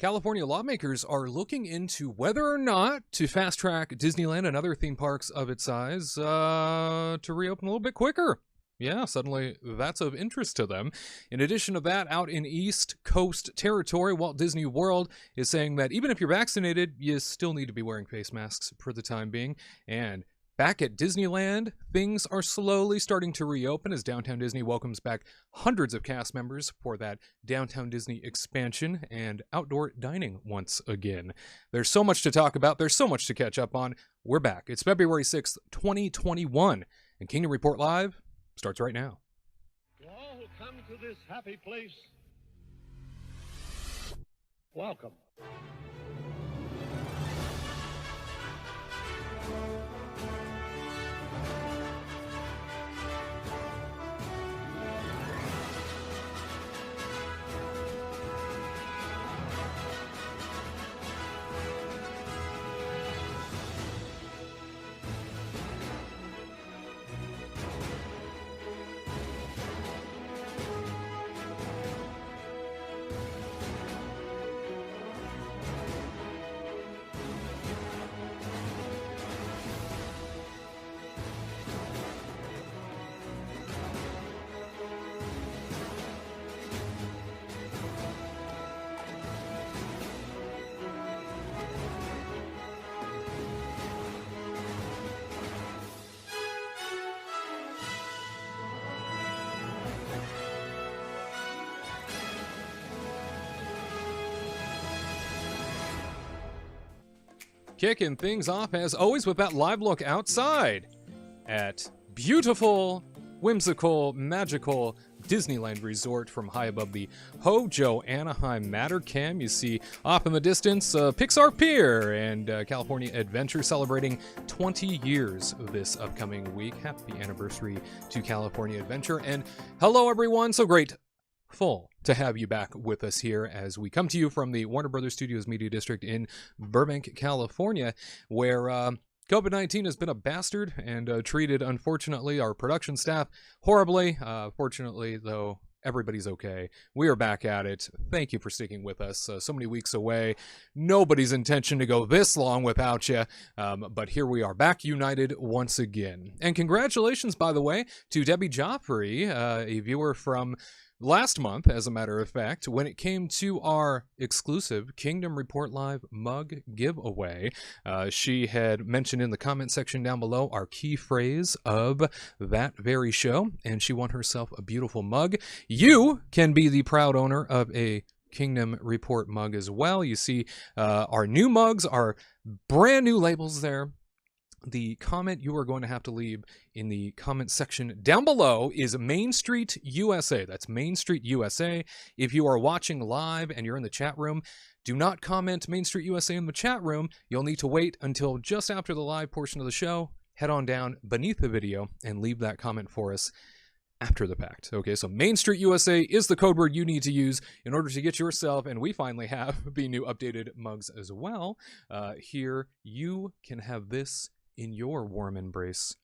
California lawmakers are looking into whether or not to fast-track Disneyland and other theme parks of its size to reopen a little bit quicker. Yeah, suddenly that's of interest to them. In addition to that, out in East Coast territory, Walt Disney World is saying that even if you're vaccinated, you still need to be wearing face masks for the time being. And back at Disneyland, things are slowly starting to reopen as Downtown Disney welcomes back hundreds of cast members for that Downtown Disney expansion and outdoor dining once again. There's so much to talk about. There's so much to catch up on. We're back. It's February 6th, 2021, and Kingdom Report Live starts right now. To all who come to this happy place, welcome. Kicking things off, as always, with that live look outside at beautiful, whimsical, magical Disneyland Resort from high above the Hojo Anaheim Matter Cam. You see off in the distance Pixar Pier and California Adventure celebrating 20 years this upcoming week. Happy anniversary to California Adventure. And hello, everyone. So grateful to have you back with us here as we come to you from the Warner Brothers Studios Media District in Burbank, California, where COVID-19 has been a bastard and treated, unfortunately, our production staff horribly. Fortunately, though, everybody's okay. We are back at it. Thank you for sticking with us. So many weeks away. Nobody's intention to go this long without you. But here we are, back united once again. And congratulations, by the way, to Debbie Joffrey, a viewer from last month, as a matter of fact, when it came to our exclusive Kingdom Report Live mug giveaway. She had mentioned in the comment section down below our key phrase of that very show, and she won herself a beautiful mug. You can be the proud owner of a Kingdom Report mug as well. You see our new mugs, our brand new labels there. The comment you are going to have to leave in the comment section down below is Main Street USA. That's Main Street USA. If you are watching live and you're in the chat room, do not comment Main Street USA in the chat room. You'll need to wait until just after the live portion of the show. Head on down beneath the video and leave that comment for us after the fact. Okay, so Main Street USA is the code word you need to use in order to get yourself, and we finally have the new updated mugs as well. Here, you can have this in your warm embrace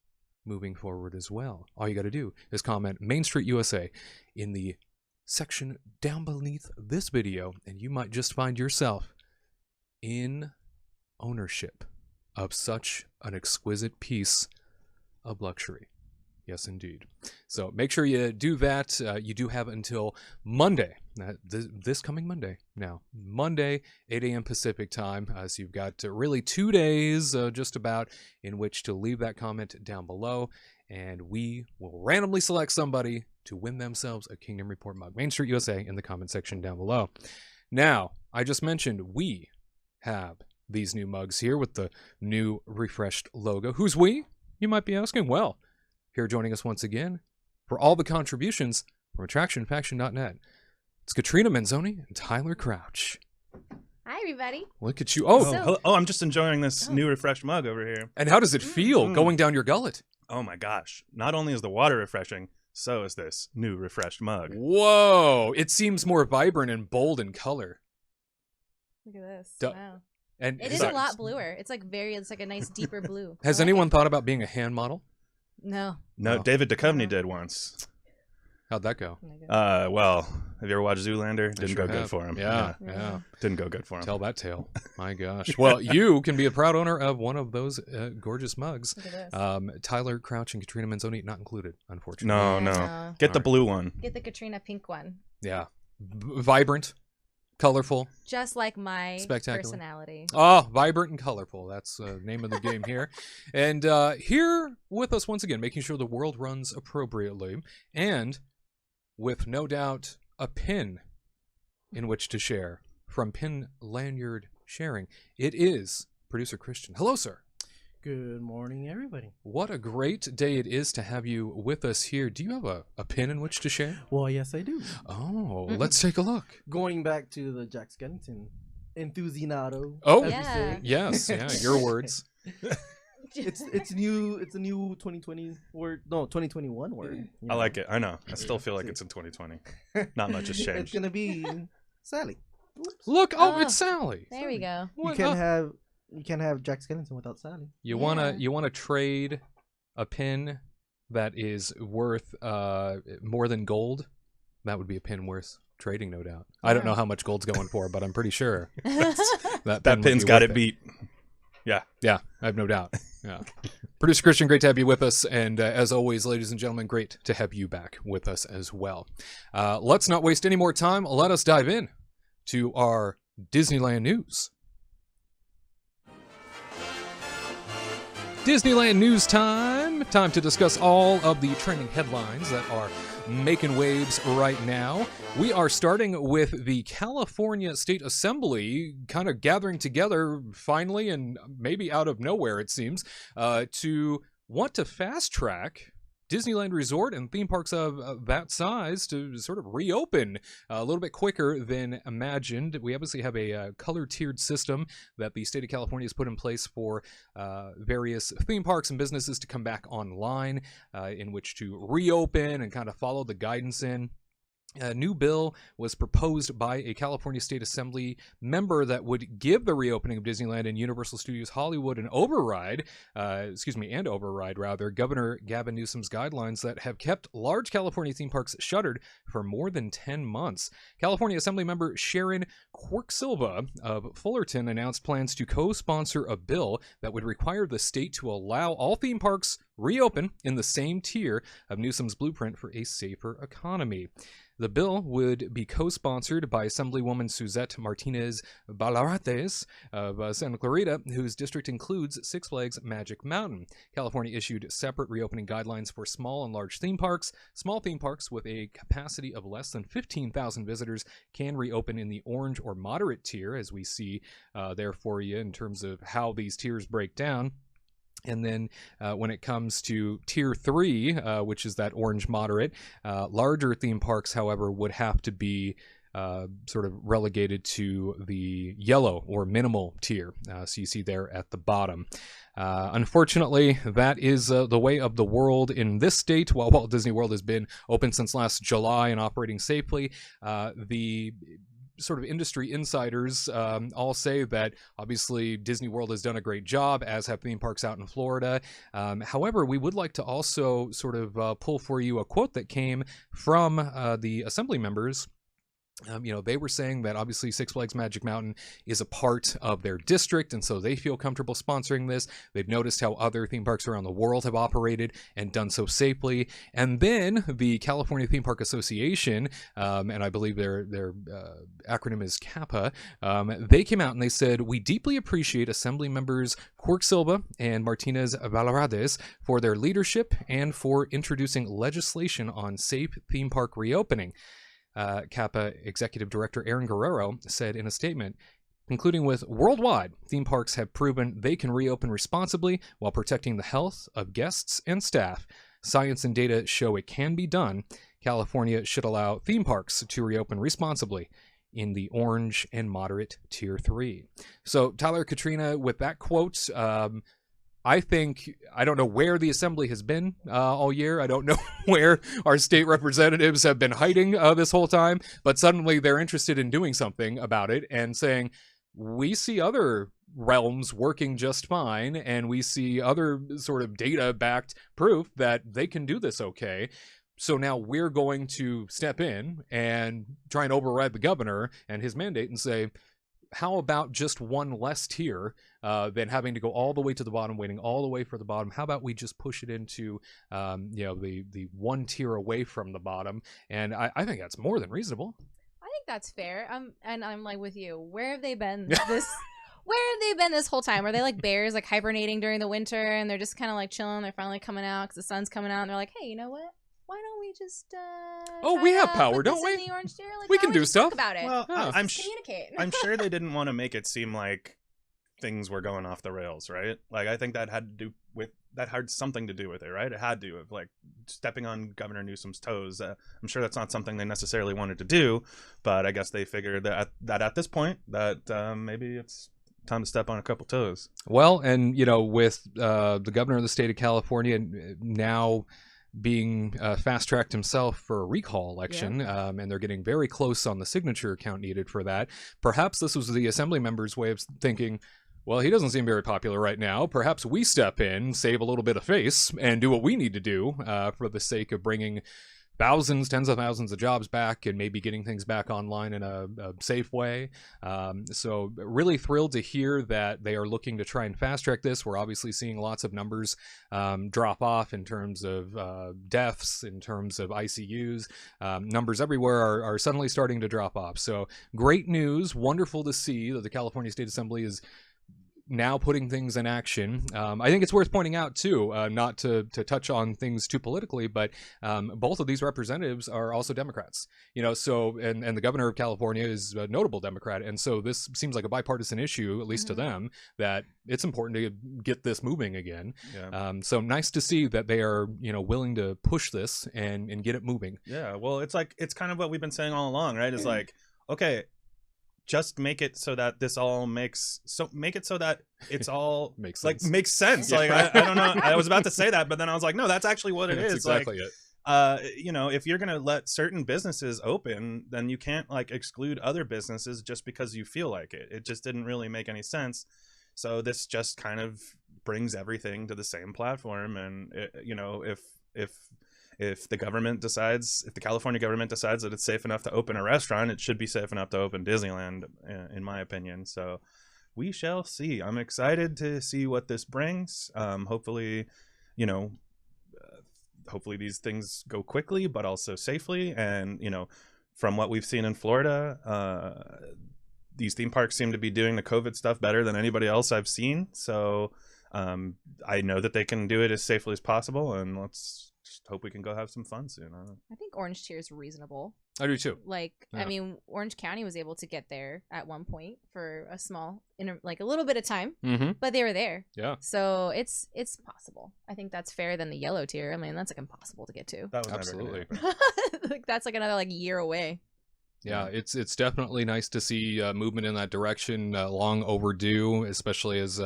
moving forward as well. All you got to do is comment Main Street USA in the section down beneath this video, and you might just find yourself in ownership of such an exquisite piece of luxury. Yes, indeed. So make sure you do that. You do have until Monday, this coming Monday now. Monday, 8 a.m. Pacific time. So you've got really 2 days just about in which to leave that comment down below. And we will randomly select somebody to win themselves a Kingdom Report mug. Main Street USA in the comment section down below. Now, I just mentioned we have these new mugs here with the new refreshed logo. Who's we? You might be asking. Well, here joining us once again for all the contributions from AttractionFaction.net. It's Katrina Manzone and Tyler Crouch. Hi, everybody. Look at you. I'm just enjoying this new refreshed mug over here. And how does it feel going down your gullet? Oh my gosh. Not only is the water refreshing, so is this new refreshed mug. Whoa. It seems more vibrant and bold in color. Look at this. Wow. And it is a lot bluer. It's like a nice deeper blue. Has anyone thought about being a hand model? No. No, David Duchovny did once. How'd that go? Well, have you ever watched Zoolander? Didn't sure go good have. for him. Yeah. Didn't go good for him. Tell that tale. My gosh. Well, you can be a proud owner of one of those gorgeous mugs. Look at this. Tyler Crouch and Katrina Manzone not included, unfortunately. No. Get the blue one. Get the Katrina pink one. Yeah. Vibrant, colorful. Just like my Spectacular. personality. Oh, vibrant and colorful. That's the name of the game here. And here with us once again, making sure the world runs appropriately, and with no doubt a pin in which to share from Pin Lanyard Sharing. It is Producer Cristian. Hello, sir. Good morning, everybody. What a great day it is to have you with us here. Do you have a pin in which to share? Well, yes, I do. Oh, let's take a look. Going back to the Jack Skellington enthusiasmado. Oh, as we Yeah. say. Yes, yeah, your words. It's new. It's a new 2020 word. No, 2021 word. I like it. I know. I still feel like it's in 2020. Not much has It's changed. gonna be Sally. Oops. Look, Oh. it's Sally. There we go. You What, can't have Jack Skellington without Sally. You Yeah. wanna trade a pin that is worth more than gold? That would be a pin worth trading, no doubt. I don't know how much gold's going for, but I'm pretty sure that That pin's got it beat. beat. Yeah. Yeah, I have no doubt. Yeah. Producer Cristian, great to have you with us. And as always, ladies and gentlemen, great to have you back with us as well. Let's not waste any more time. Let us dive in to our Disneyland news. Disneyland news time. Time to discuss all of the trending headlines that are making waves right now. We are starting with the California State Assembly kind of gathering together finally, and maybe out of nowhere it seems, to want to fast track Disneyland Resort and theme parks of that size to sort of reopen a little bit quicker than imagined. We obviously have a color-tiered system that the state of California has put in place for various theme parks and businesses to come back online, in which to reopen and kind of follow the guidance in. A new bill was proposed by a California State Assembly member that would give the reopening of Disneyland and Universal Studios Hollywood and override Governor Gavin Newsom's guidelines that have kept large California theme parks shuttered for more than 10 months. California Assembly member Sharon Quirk-Silva of Fullerton announced plans to co-sponsor a bill that would require the state to allow all theme parks reopen in the same tier of Newsom's blueprint for a safer economy. The bill would be co-sponsored by Assemblywoman Suzette Martinez Balarates of Santa Clarita, whose district includes Six Flags Magic Mountain. California issued separate reopening guidelines for small and large theme parks. Small theme parks with a capacity of less than 15,000 visitors can reopen in the orange or moderate tier, as we see there for you in terms of how these tiers break down. And then when it comes to Tier 3, which is that orange moderate, larger theme parks, however, would have to be sort of relegated to the yellow or minimal tier. So you see there at the bottom. Unfortunately, that is the way of the world in this state. While Walt Disney World has been open since last July and operating safely, the sort of industry insiders all say that obviously Disney World has done a great job, as have theme parks out in Florida. However, we would like to also sort of pull for you a quote that came from the Assembly members. They were saying that obviously Six Flags Magic Mountain is a part of their district, and so they feel comfortable sponsoring this. They've noticed how other theme parks around the world have operated and done so safely. And then the California Theme Park Association, and I believe their acronym is CAPA, they came out and they said, "We deeply appreciate Assembly members Quirk-Silva and Martinez Vallarades for their leadership and for introducing legislation on safe theme park reopening." CAPA Executive Director Aaron Guerrero said in a statement, concluding with, "Worldwide, theme parks have proven they can reopen responsibly while protecting the health of guests and staff. Science and data show it can be done. California should allow theme parks to reopen responsibly in the orange and moderate Tier 3. So, Tyler, Katrina, with that quote, I don't know where the Assembly has been all year. I don't know where our state representatives have been hiding this whole time, but suddenly they're interested in doing something about it and saying, we see other realms working just fine, and we see other sort of data-backed proof that they can do this okay. so now we're going to step in and try and override the governor and his mandate and say, how about just one less tier than having to go all the way to the bottom, waiting all the way for the bottom? How about we just push it into, the one tier away from the bottom? And I think that's more than reasonable. I think that's fair. And I'm like with you. Where have they been this? Where have they been this whole time? Are they like bears, like hibernating during the winter, and they're just kind of like chilling? They're finally coming out because the sun's coming out, and they're like, "Hey, you know what? Why don't we just we have power, put don't this we? in the orange tier? Like, We why can don't do just stuff." talk about it. Well, Yeah. Communicate. I'm sure they didn't want to make it seem like things were going off the rails, right? Like, I think that had something to do with it, right? It had to, of like stepping on Governor Newsom's toes. I'm sure that's not something they necessarily wanted to do, but I guess they figured that at this point that maybe it's time to step on a couple toes. Well, and with the governor of the state of California now being fast-tracked himself for a recall election, and they're getting very close on the signature count needed for that. Perhaps this was the assembly members' way of thinking, well, he doesn't seem very popular right now. Perhaps we step in, save a little bit of face, and do what we need to do for the sake of bringing thousands, tens of thousands of jobs back and maybe getting things back online in a safe way. So really thrilled to hear that they are looking to try and fast track this. We're obviously seeing lots of numbers drop off in terms of deaths, in terms of ICUs. Numbers everywhere are suddenly starting to drop off. So great news. Wonderful to see that the California State Assembly is now putting things in action. I think it's worth pointing out too, not to touch on things too politically, but both of these representatives are also Democrats. So and the governor of California is a notable Democrat, and so this seems like a bipartisan issue, at least to them, that it's important to get this moving again. Yeah. So nice to see that they are willing to push this and get it moving. Yeah. Well, it's kind of what we've been saying all along, right? It's like, okay, just make it so that this all makes so that it's all Makes sense. makes sense. Yeah. Like I don't know. I was about to say that, but then I was like, no, that's actually what it That's is. exactly it. If you're gonna let certain businesses open, then you can't exclude other businesses just because you feel like it. It just didn't really make any sense. So this just kind of brings everything to the same platform, and if the California government decides that it's safe enough to open a restaurant, it should be safe enough to open Disneyland, in my opinion. So we shall see. I'm excited to see what this brings. Hopefully these things go quickly, but also safely. And, from what we've seen in Florida, these theme parks seem to be doing the COVID stuff better than anybody else I've seen. So I know that they can do it as safely as possible, and let's just hope we can go have some fun soon. I think orange tier is reasonable. I do too. Like, Yeah. I mean, Orange County was able to get there at one point for a small, a little bit of time, Mm-hmm. but they were there. Yeah. So it's possible. I think that's fair than the yellow tier. I mean, that's impossible to get to. That was Absolutely. never gonna happen. That's another year away. Yeah, it's definitely nice to see movement in that direction, long overdue, especially as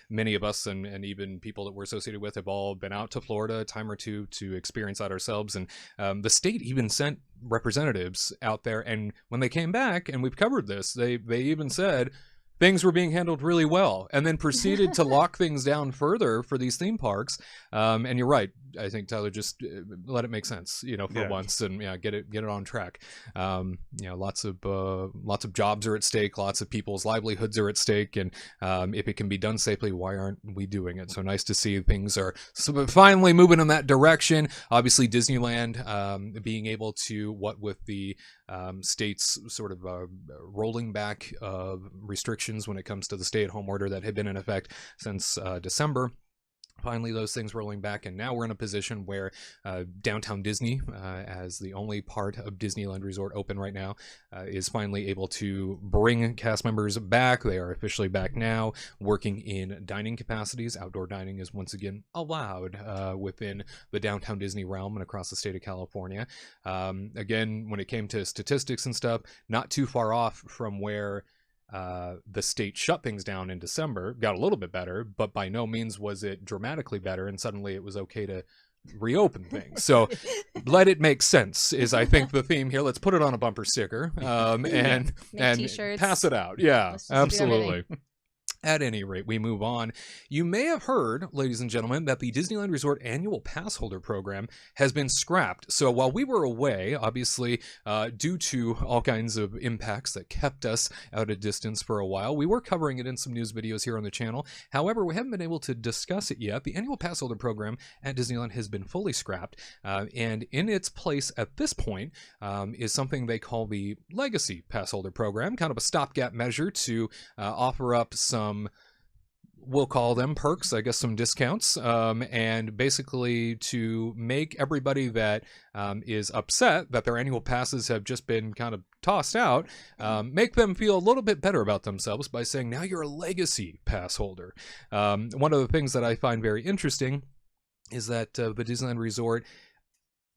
many of us and even people that we're associated with have all been out to Florida a time or two to experience that ourselves. And the state even sent representatives out there, and when they came back, and we've covered this, they even said things were being handled really well, and then proceeded to lock things down further for these theme parks. And you're right. I think, Tyler, just let it make sense, for once, and get it on track. Lots of jobs are at stake, lots of people's livelihoods are at stake, and if it can be done safely, why aren't we doing it? So nice to see things are finally moving in that direction. Obviously, Disneyland being able to, what with the state's sort of rolling back of restrictions when it comes to the stay-at-home order that had been in effect since December. Finally, those things rolling back, and now we're in a position where Downtown Disney, as the only part of Disneyland Resort open right now, is finally able to bring cast members back. They are officially back now, working in dining capacities. Outdoor dining is once again allowed within the Downtown Disney realm and across the state of California. Again, when it came to statistics and stuff, not too far off from where the state shut things down in December. Got a little bit better, but by no means was it dramatically better, and suddenly it was okay to reopen things. So let it make sense is, I think, the theme here. Let's put it on a bumper sticker and Make t-shirts. pass it out. Yeah, Let's just do absolutely. At any rate, we move on. You may have heard, ladies and gentlemen, that the Disneyland Resort Annual Passholder program has been scrapped. So while we were away, obviously, due to all kinds of impacts that kept us out at distance for a while, we were covering it in some news videos here on the channel. However, we haven't been able to discuss it yet. The Annual Passholder program at Disneyland has been fully scrapped, and in its place at this point is something they call the Legacy Passholder program, kind of a stopgap measure to offer up some, we'll call them perks, I guess, some discounts, and basically to make everybody that is upset that their annual passes have just been kind of tossed out, make them feel a little bit better about themselves by saying, now you're a legacy pass holder. One of the things that I find very interesting is that the Disneyland Resort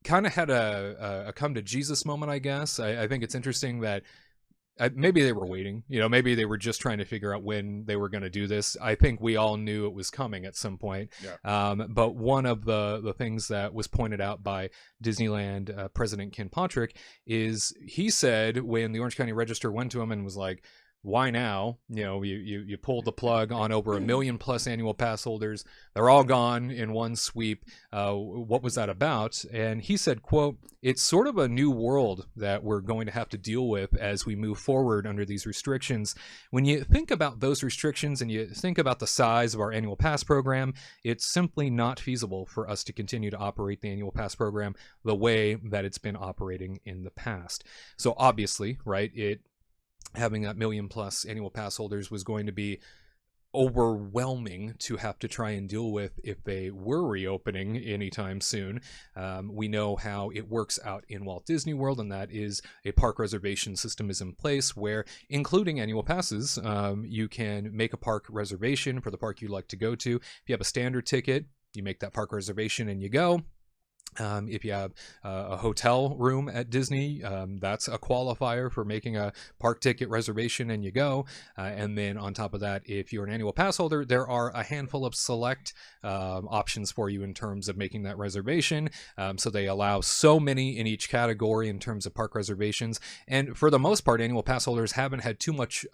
kind of had a come to Jesus moment, I guess. I think it's interesting that maybe they were waiting, maybe they were just trying to figure out when they were going to do this. I think we all knew it was coming at some point. Yeah. But one of the things that was pointed out by Disneyland President Ken Patrick is he said when the Orange County Register went to him and was like, why now? You pulled the plug on over 1 million plus annual pass holders. They're all gone in one sweep. What was that about? And he said, quote, it's sort of a new world that we're going to have to deal with as we move forward under these restrictions. When you think about those restrictions and you think about the size of our annual pass program, it's simply not feasible for us to continue to operate the annual pass program the way that it's been operating in the past. So obviously, right, having that 1 million plus annual pass holders was going to be overwhelming to have to try and deal with if they were reopening anytime soon. We know how it works out in Walt Disney World, and that is a park reservation system is in place where, including annual passes, you can make a park reservation for the park you'd like to go to. If you have a standard ticket, you make that park reservation and you go. If you have a hotel room at Disney, that's a qualifier for making a park ticket reservation and you go. And then on top of that, if you're an annual pass holder, there are a handful of select options for you in terms of making that reservation. So they allow so many in each category in terms of park reservations. And for the most part, annual pass holders haven't had too much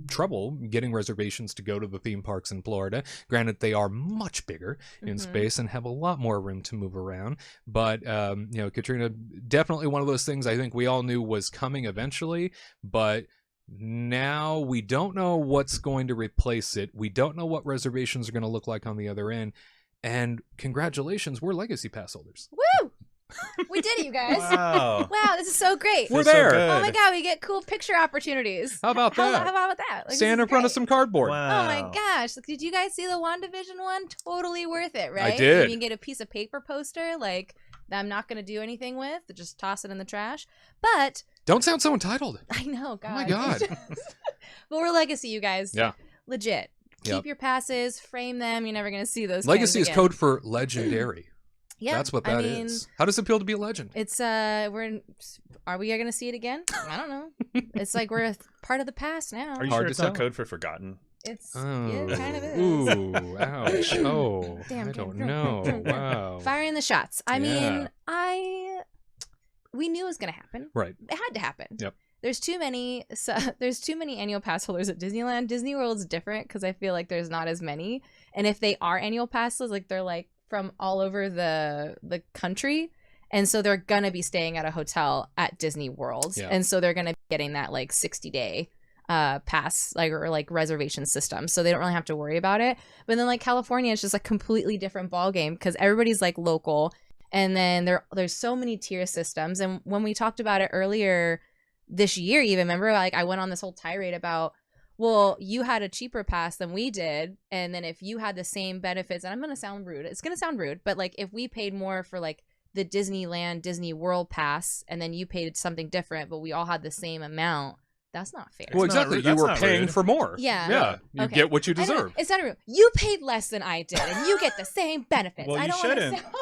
trouble getting reservations to go to the theme parks in Florida. Granted, they are much bigger in space and have a lot more room to move around. But Katrina, definitely one of those things I think we all knew was coming eventually, but now we don't know what's going to replace it. We don't know what reservations are going to look like on the other end. And congratulations, we're legacy pass holders. Woo! We did it, you guys. Wow. Wow, this is so great. We're there. Oh my god, we get cool picture opportunities. How about that? How about that? Like, stand in front of some cardboard. Wow. Oh my gosh. Did you guys see the WandaVision one? Totally worth it, right? I did. You can get a piece of paper poster like that I'm not going to do anything with. Just toss it in the trash. But Don't sound so entitled. I know, God. Oh my God. But we're legacy, you guys. Yeah. Legit. Keep Yep. your passes, frame them. You're never going to see those. Legacy is again. code for legendary. Yeah, That's what that is. How does it feel to be a legend? It's are we going to see it again? I don't know. It's like we're a part of the past now. Are you Hard sure to it's not tell. code for forgotten? It's Oh. yeah, it kind of is. Ooh, ouch. Oh, Damn, I don't damn. know. Wow. Firing the shots. I Yeah. mean, we knew it was going to happen. Right. It had to happen. Yep. There's too many annual pass holders at Disneyland. Disney World's different because I feel like there's not as many. And if they are annual passes, like they're like from all over the country. And so they're going to be staying at a hotel at Disney World. Yeah. And so they're going to be getting that like 60-day pass or reservation system. So they don't really have to worry about it. But then like California is just a completely different ballgame because everybody's like local. And then there's so many tier systems. And when we talked about it earlier this year, even remember, like I went on this whole tirade about, well, you had a cheaper pass than we did, and then if you had the same benefits, and I'm gonna sound rude, it's gonna sound rude, but like if we paid more for like the Disneyland Disney World pass, and then you paid something different, but we all had the same amount, that's not fair. Well, It's not exactly. rude. You That's were not paying rude. for more. Yeah. Yeah. You Okay. get what you I don't- deserve. It's not rude. You paid less than I did, and you get the same benefits. Well, I you don't want to shouldn't. sound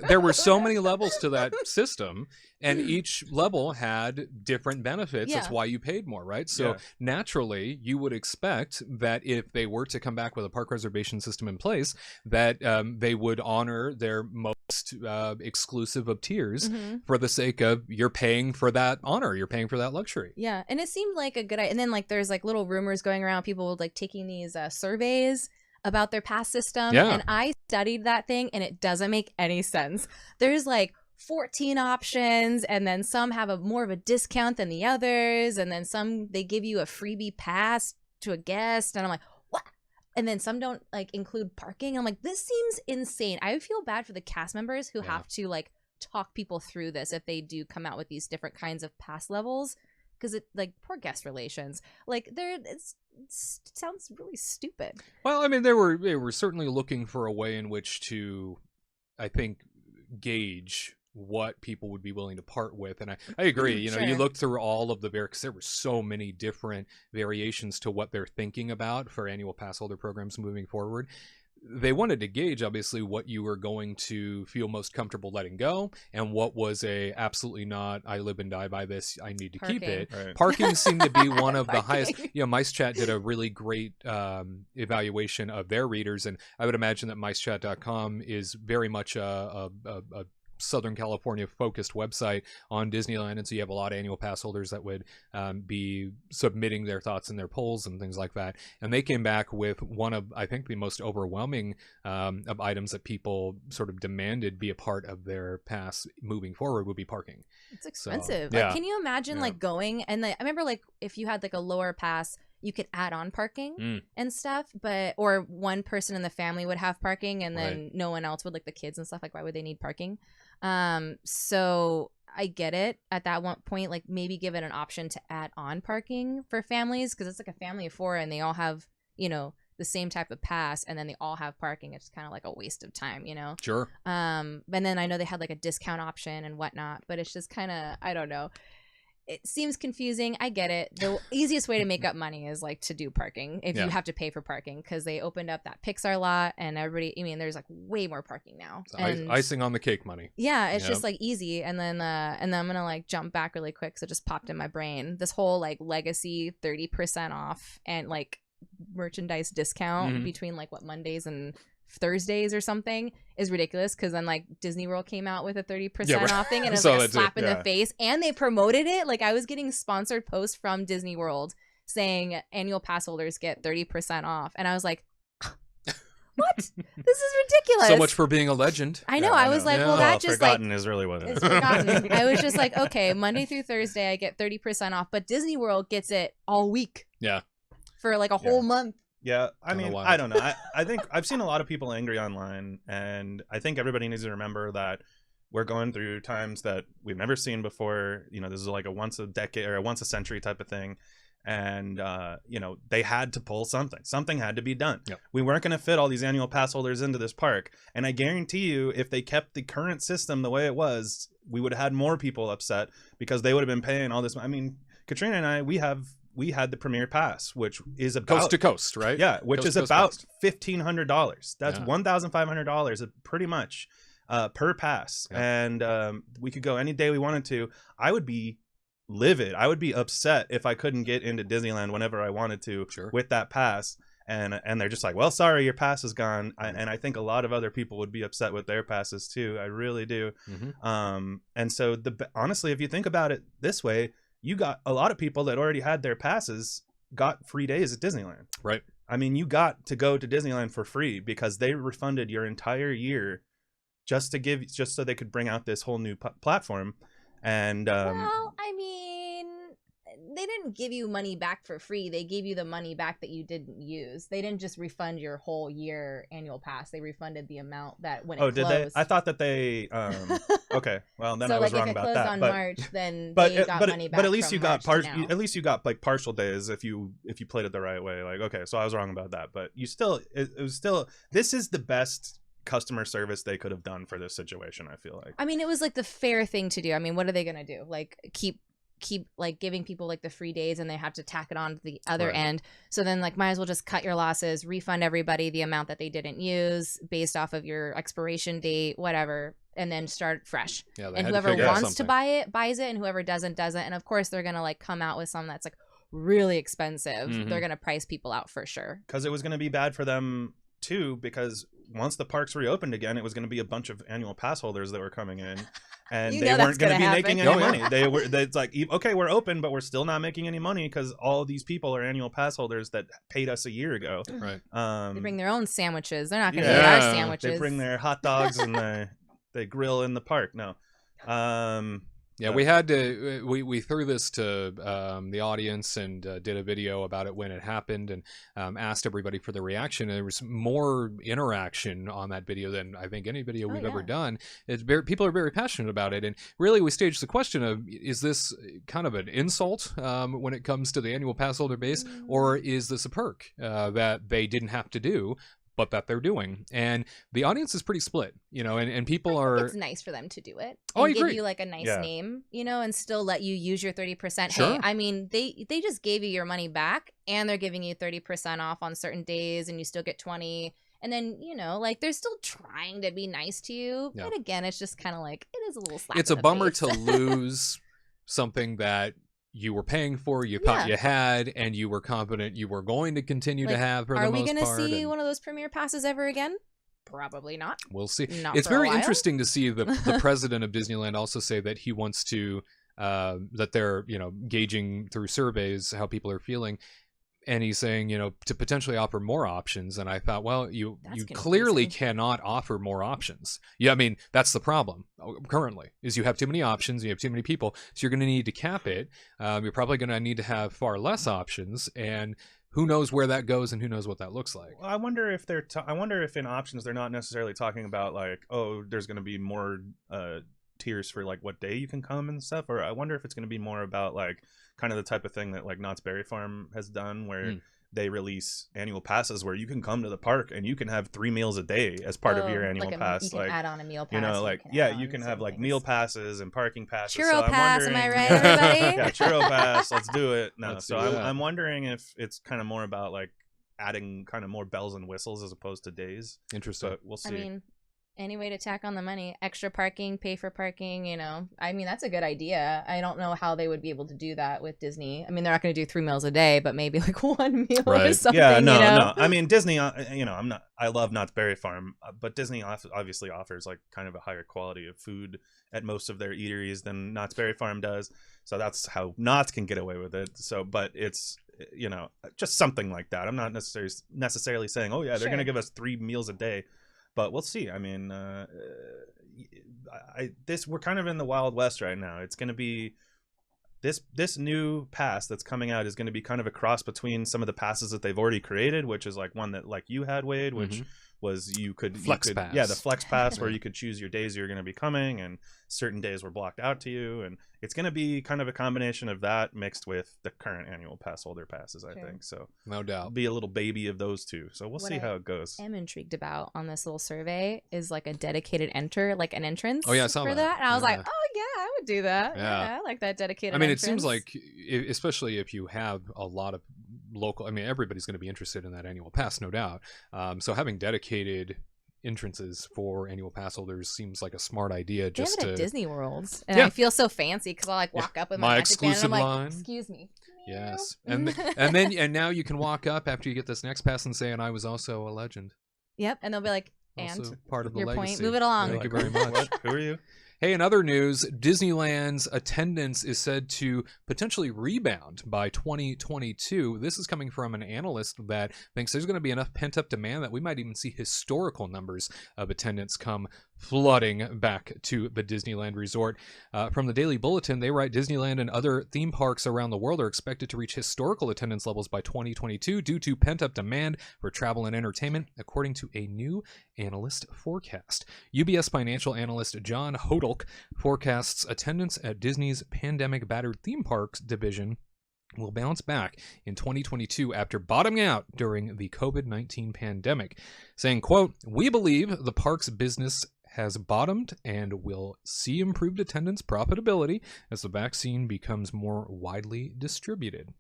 There were so many levels to that system, and each level had different benefits. That's Yeah. why you paid more, right? So Yeah. naturally, you would expect that if they were to come back with a park reservation system in place, that they would honor their most exclusive of tiers Mhm. for the sake of you're paying for that honor, you're paying for that luxury. Yeah, and it seemed like a good idea. And then like there's like little rumors going around, people like taking these surveys about their pass system. Yeah. And I studied that thing, and it doesn't make any sense. There's like 14 options, and then some have a more of a discount than the others, and then some they give you a freebie pass to a guest, and I'm like, what? And then some don't like include parking. I'm like, this seems insane. I feel bad for the cast members who Yeah. have to like talk people through this if they do come out with these different kinds of pass levels, because it like poor guest relations, like it sounds really stupid. Well, I mean, they were certainly looking for a way in which to, I think, gauge what people would be willing to part with. And I agree. You know, you Sure. look through all of the because there were so many different variations to what they're thinking about for annual pass holder programs moving forward. They wanted to gauge, obviously, what you were going to feel most comfortable letting go, and what was a absolutely not, I live and die by this, I need to keep Parking. it. Right. Parking seemed to be one of the highest. Parking. You know, Mice Chat did a really great evaluation of their readers, and I would imagine that MiceChat.com is very much a Southern California focused website on Disneyland, and so you have a lot of annual pass holders that would be submitting their thoughts in their polls and things like that, and they came back with one of, I think, the most overwhelming of items that people sort of demanded be a part of their pass moving forward would be parking. It's expensive. yeah. Like, can you imagine Yeah. like going and I remember like if you had like a lower pass, you could add on parking Mm. and stuff, or one person in the family would have parking, and then Right. no one else would, like the kids and stuff. Like, why would they need parking? So I get it at that one point, like maybe give it an option to add on parking for families, because it's like a family of 4 and they all have, you know, the same type of pass, and then they all have parking. It's kind of like a waste of time, you know? Sure. And then I know they had like a discount option and whatnot, but it's just kind of, I don't know. It seems confusing. I get it. The easiest way to make up money is like to do parking if Yeah. you have to pay for parking, because they opened up that Pixar lot and everybody, I mean, there's like way more parking now. It's And icing on the cake money. yeah, it's Yep. just like easy. And then I'm gonna like jump back really quick, so it just popped in my brain. This whole like legacy 30% off and like merchandise discount Mhm. between like what Mondays and Thursdays or something is ridiculous, because then like Disney World came out with a 30% right. off thing, and it was So like a that's it, slap in the yeah. face, and they promoted it. Like I was getting sponsored posts from Disney World saying annual pass holders get 30% off, and I was like, what? This is ridiculous. So much for being a legend. I know. Yeah, I was like, Yeah. well, that just like forgotten is really what it it's is. forgotten. I was just like, okay, Monday through Thursday I get 30% off, but Disney World gets it all week Yeah. for like a whole month. Yeah, I Kinda mean, wild. I don't know. I think I've seen a lot of people angry online, and I think everybody needs to remember that we're going through times that we've never seen before. You know, this is like a once a decade or a once a century type of thing. And, you know, they had to pull something. Something had to be done. Yep. We weren't going to fit all these annual pass holders into this park. And I guarantee you, if they kept the current system the way it was, we would have had more people upset, because they would have been paying all this. I mean, Katrina and I, we had the Premier Pass, which is about Coast to coast, right? yeah, which Coast is to coast about pass. $1,500. That's Yeah. $1,500 pretty much per pass. Yeah. And we could go any day we wanted to. I would be livid. I would be upset if I couldn't get into Disneyland whenever I wanted to Sure. with that pass. And they're just like, well, sorry, your pass is gone. And I think a lot of other people would be upset with their passes too. I really do. Mhm. And so honestly, if you think about it this way, you got a lot of people that already had their passes got free days at Disneyland. Right. I mean, you got to go to Disneyland for free because they refunded your entire year just so they could bring out this whole new platform. And Well, I mean, they didn't give you money back for free. They gave you the money back that you didn't use. They didn't just refund your whole year annual pass. They refunded the amount that when it did closed. they? I thought that they. Okay, well then so I was like wrong if it about closed that. on But March, then but they got money back. but at least from you got March to now. at least you got like partial days if you played it the right way. Like, okay, so I was wrong about that, but you still it was still, this is the best customer service they could have done for this situation, I feel like. I mean, it was like the fair thing to do. I mean, what are they gonna do? Like keep like giving people like the free days, and they have to tack it on to the other Right. end. So then like might as well just cut your losses, refund everybody the amount that they didn't use based off of your expiration date, whatever. and then start fresh. Yeah, they And had to whoever figure out wants to something. buy it buys it, and whoever doesn't. And of course they're gonna like come out with some that's like really expensive. Mhm. They're gonna price people out for sure. Because it was going to be bad for them too, because once the parks reopened again, it was going to be a bunch of annual pass holders that were coming in, and You they know that's weren't going to gonna be making happen. any Oh, money. yeah. It's like, okay, we're open, but we're still not making any money because all of these people are annual pass holders that paid us a year ago. Right. They bring their own sandwiches. They're not gonna Yeah. eat our Yeah. sandwiches. They bring their hot dogs and they grill in the park. No. Yeah, we had to. We threw this to the audience and did a video about it when it happened, and asked everybody for the reaction. And there was more interaction on that video than I think any video we've ever done. People are very passionate about it, and really, we staged the question of: is this kind of an insult when it comes to the annual pass holder base, or is this a perk that they didn't have to do, but that they're doing? And the audience is pretty split, and people are. It's nice for them to do it. Oh, I and give agree. you like a nice Yeah. name, and still let you use your 30%. Sure. Hey, I mean, they just gave you your money back, and they're giving you 30% off on certain days, and you still get 20. And then, like they're still trying to be nice to you. Yeah. But again, it's just kind of like it is a little slap. It's in a the bummer face. to lose something that you were paying for, you thought you had, and you were confident you were going to continue to Like, have for the Are we most gonna part. see and one of those premier passes ever again? Probably not. We'll see. Not It's for a very while. interesting to see the president of Disneyland also say that he wants to that they're gauging through surveys how people are feeling. And he's saying, to potentially offer more options. And I thought, well, you That's clearly confusing. cannot offer more options. Yeah, I mean, that's the problem currently, is you have too many options, you have too many people, so you're going to need to cap it. You're probably going to need to have far less options, and who knows where that goes and who knows what that looks like. I wonder if I wonder if in options they're not necessarily talking about like, oh, there's going to be more tiers for like what day you can come and stuff, or I wonder if it's going to be more about like kind of the type of thing that like Knott's Berry Farm has done, where they release annual passes where you can come to the park and you can have 3 meals a day as part of your annual pass. You can add on a meal pass. You can have like meal passes and parking passes. Churro so I'm pass, am I wondering- right, everybody? Yeah, churro pass. Let's do it. No, Let's so do that. I'm wondering if it's kind of more about like adding kind of more bells and whistles as opposed to days. Interesting. But we'll see. I mean, any way to tack on the money, extra parking, pay for parking, I mean, that's a good idea. I don't know how they would be able to do that with Disney. I mean, they're not going to do 3 meals a day, but maybe like 1 meal or Right. something, Yeah, no. I mean, Disney, I love Knott's Berry Farm, but Disney obviously offers like kind of a higher quality of food at most of their eateries than Knott's Berry Farm does. So that's how Knott's can get away with it. So, but it's, just something like that. I'm not necessarily saying, oh yeah, they're going to give us 3 meals a day. But we'll see. I mean, we're kind of in the Wild West right now. It's going to be this new pass that's coming out is going to be kind of a cross between some of the passes that they've already created, which is like one that like you had, Wade, which was you could Pass. Yeah, the Flex Pass where you could choose your days you're going to be coming, and certain days were blocked out to you, and it's going to be kind of a combination of that mixed with the current annual pass holder passes, I think. So No doubt. be a little baby of those two. So we'll see how it goes. I'm intrigued about on this little survey is like a dedicated an entrance. Oh, yeah, I saw for that. And I was Yeah. like, oh yeah, I would do that. Yeah. Yeah, I like that dedicated. I mean, entrance. it seems like, especially if you have a lot of local, I mean, everybody's going to be interested in that annual pass, no doubt. So having dedicated entrances for annual pass holders seems like a smart idea. They Just have it to at Disney World, and Yeah. I feel so fancy because I like walk up with My my magic band, exclusive and I'm like, line. excuse me. Yes, and now you can walk up after you get this next pass and say, "And I was also a legend." Yep, and they'll be like, Also and part of the your legacy. point, move it along. Thank you very much. What? Who are you? Hey, in other news, Disneyland's attendance is said to potentially rebound by 2022. This is coming from an analyst that thinks there's going to be enough pent-up demand that we might even see historical numbers of attendance come flooding back to the Disneyland Resort. From the Daily Bulletin, they write Disneyland and other theme parks around the world are expected to reach historical attendance levels by 2022 due to pent-up demand for travel and entertainment, according to a new analyst forecast. UBS financial analyst John Hodulk forecasts attendance at Disney's pandemic-battered theme parks division will bounce back in 2022 after bottoming out during the COVID-19 pandemic, saying, quote, "We believe the park's business has bottomed and will see improved attendance profitability as the vaccine becomes more widely distributed."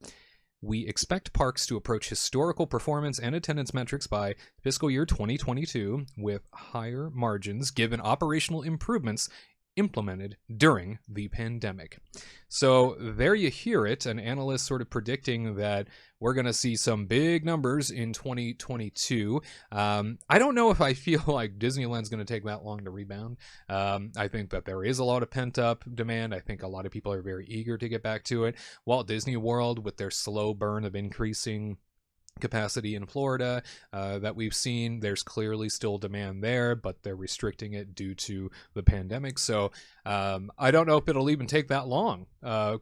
We expect parks to approach historical performance and attendance metrics by fiscal year 2022 with higher margins given operational improvements implemented during the pandemic. So there you hear it, an analyst sort of predicting that we're going to see some big numbers in 2022. I don't know if I feel like Disneyland's going to take that long to rebound. I think that there is a lot of pent-up demand. I think a lot of people are very eager to get back to it. Walt Disney World, with their slow burn of increasing capacity in Florida that we've seen, there's clearly still demand there, but they're restricting it due to the pandemic. So I don't know if it'll even take that long,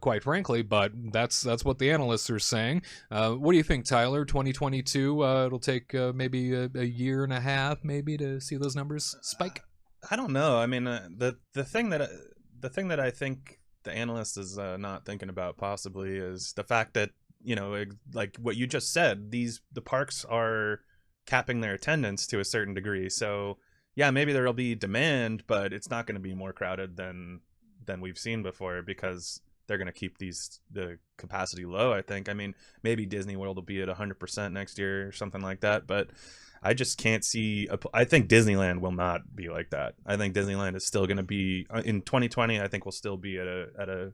quite frankly, but that's what the analysts are saying. What do you think, Tyler? 2022, it'll take maybe a year and a half maybe to see those numbers spike? I don't know. I mean, the thing that I think the analyst is not thinking about possibly is the fact that, you know, like what you just said, the parks are capping their attendance to a certain degree. So yeah, maybe there'll be demand, but it's not going to be more crowded than we've seen before because they're going to keep the capacity low, I think. I mean, maybe Disney World will be at 100% next year or something like that, but I just can't see. I think Disneyland will not be like that. I think Disneyland is still going to be in 2020. I think we'll still be at a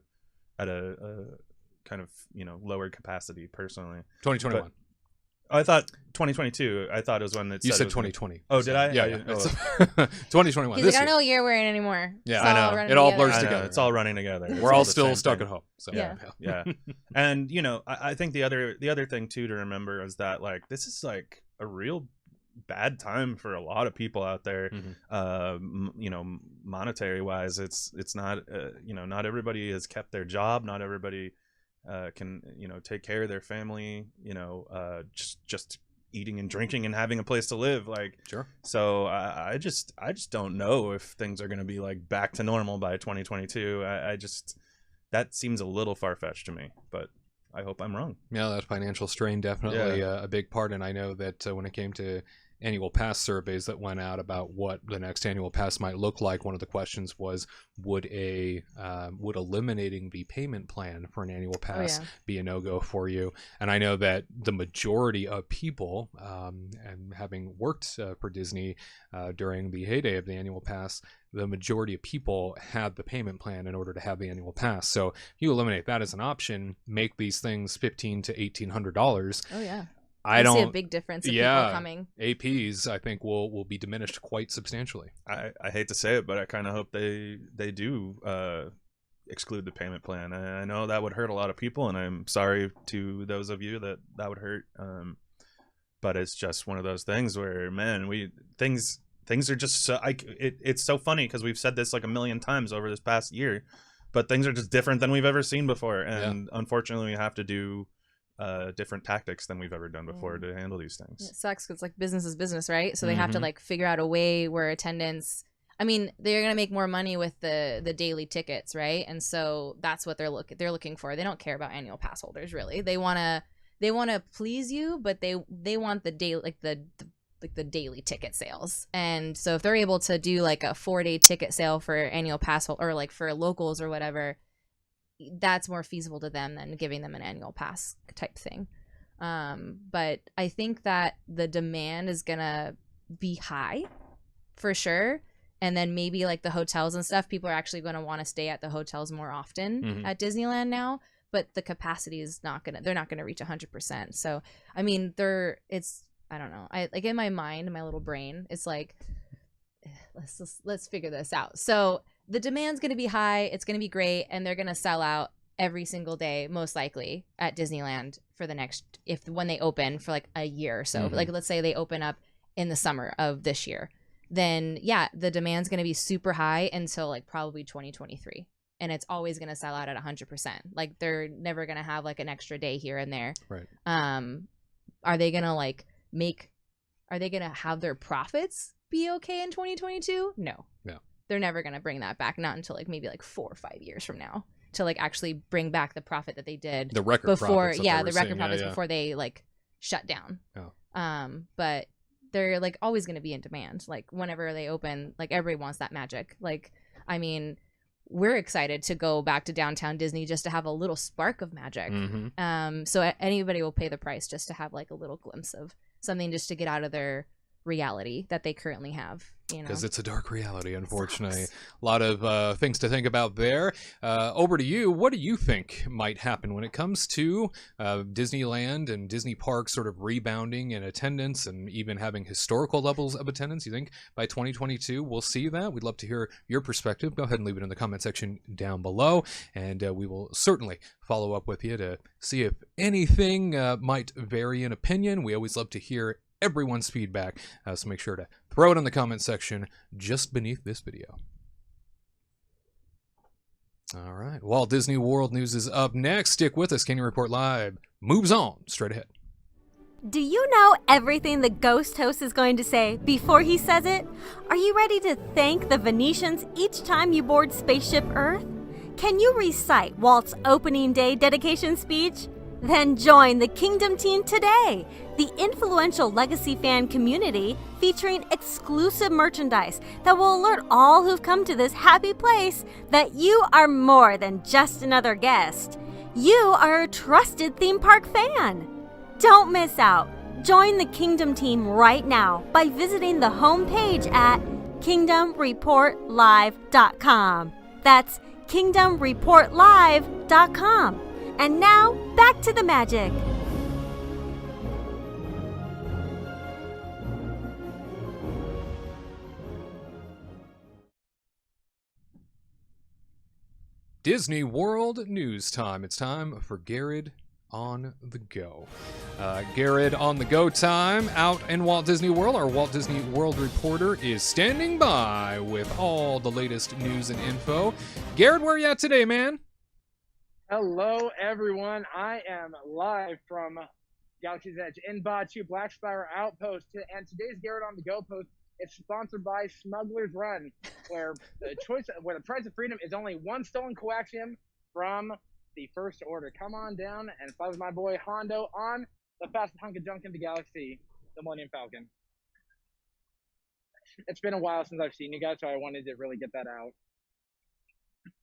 kind of, you know, lower capacity personally. 2021. But I thought 2022. I thought it was when it You said said it was 2020. Oh, did I? Yeah. Oh. 2021. He's this like, I don't year. know what year we're in anymore. Yeah, It's I all know. running It all together. blurs I know, together. it's all running together. It's We're all the still same stuck thing. at home. So Yeah. Yeah. And, you know, I think the other thing too to remember is that, like, this is like a real bad time for a lot of people out there. You know, monetary wise, it's not you know, not everybody has kept their job, not everybody can, you know, take care of their family, you know, just eating and drinking and having a place to live, like. Sure. So I just don't know if things are going to be like back to normal by 2022. I just, that seems a little far-fetched to me, but I hope I'm wrong. Yeah, that financial strain definitely a big part, and I know that when it came to annual pass surveys that went out about what the next annual pass might look like, one of the questions was, would eliminating the payment plan for an annual pass be a no-go for you? And I know that the majority of people, and having worked for Disney during the heyday of the annual pass, the majority of people had the payment plan in order to have the annual pass. So if you eliminate that as an option, make these things $1,500 to $1,800. Oh yeah. I don't see a big difference in people coming. APs, I think, will be diminished quite substantially. I hate to say it, but I kind of hope they do exclude the payment plan. I know that would hurt a lot of people, and I'm sorry to those of you that would hurt. But it's just one of those things where, man, things are just so, it's so funny because we've said this like a million times over this past year, but things are just different than we've ever seen before, and unfortunately, we have to do different tactics than we've ever done before to handle these things. It sucks because like business is business, right? So they have to like figure out a way where attendance, I mean, they're gonna make more money with the daily tickets, right? And so that's what they're looking for. They don't care about annual pass holders really. They wanna please you, but they want the daily, like the daily ticket sales. And so if they're able to do like a 4-day ticket sale for annual pass or like for locals or whatever, that's more feasible to them than giving them an annual pass type thing. But I think that the demand is gonna be high for sure, and then maybe like the hotels and stuff, people are actually going to want to stay at the hotels more often at Disneyland now, but the capacity is they're not gonna reach 100%. So I mean, I don't know, I like in my mind, in my little brain, it's like let's figure this out. So the demand's going to be high, it's going to be great, and they're going to sell out every single day most likely at Disneyland for the next, when they open for like a year or so. Like let's say they open up in the summer of this year, then yeah, the demand's going to be super high until like probably 2023, and it's always going to sell out at 100%. Like they're never going to have like an extra day here and there, right? Are they going to have their profits be okay in 2022? No. They're never going to bring that back, not until like maybe like 4 or 5 years from now, to like actually bring back the profit that they did, the record before, profits the record profits before they like shut down. But they're like always going to be in demand. Like whenever they open, like everybody wants that magic. Like, I mean, we're excited to go back to downtown Disney just to have a little spark of magic. So anybody will pay the price just to have like a little glimpse of something, just to get out of their reality that they currently have, because it's a dark reality, unfortunately. A lot of things to think about there. Over to you. What do you think might happen when it comes to Disneyland and Disney parks sort of rebounding in attendance and even having historical levels of attendance? You think by 2022 we'll see that? We'd love to hear your perspective. Go ahead and leave it in the comment section down below, and we will certainly follow up with you to see if anything might vary in opinion. We always love to hear everyone's feedback, so make sure to throw it in the comment section just beneath this video. All right, Walt Disney World news is up next. Stick with us. Canyon Report Live moves on straight ahead. Do you know everything the ghost host is going to say before he says it? Are you ready to thank the Venetians each time you board Spaceship Earth? Can you recite Walt's opening day dedication speech? Then join the Kingdom team today, the influential Legacy fan community featuring exclusive merchandise that will alert all who've come to this happy place that you are more than just another guest. You are a trusted theme park fan. Don't miss out. Join the Kingdom team right now by visiting the homepage at kingdomreportlive.com. That's kingdomreportlive.com. And now, back to the magic. Disney World news time. It's time for Gared on the Go. Gared on the Go time out in Walt Disney World. Our Walt Disney World reporter is standing by with all the latest news and info. Gared, where are you at today, man? Hello, everyone. I am live from Galaxy's Edge in Batu, Black Spire Outpost, and today's Gared on the Go post is sponsored by Smuggler's Run, where the price of freedom is only one stolen coaxium from the First Order. Come on down and fly with my boy Hondo on the fastest hunk of junk in the galaxy, the Millennium Falcon. It's been a while since I've seen you guys, so I wanted to really get that out.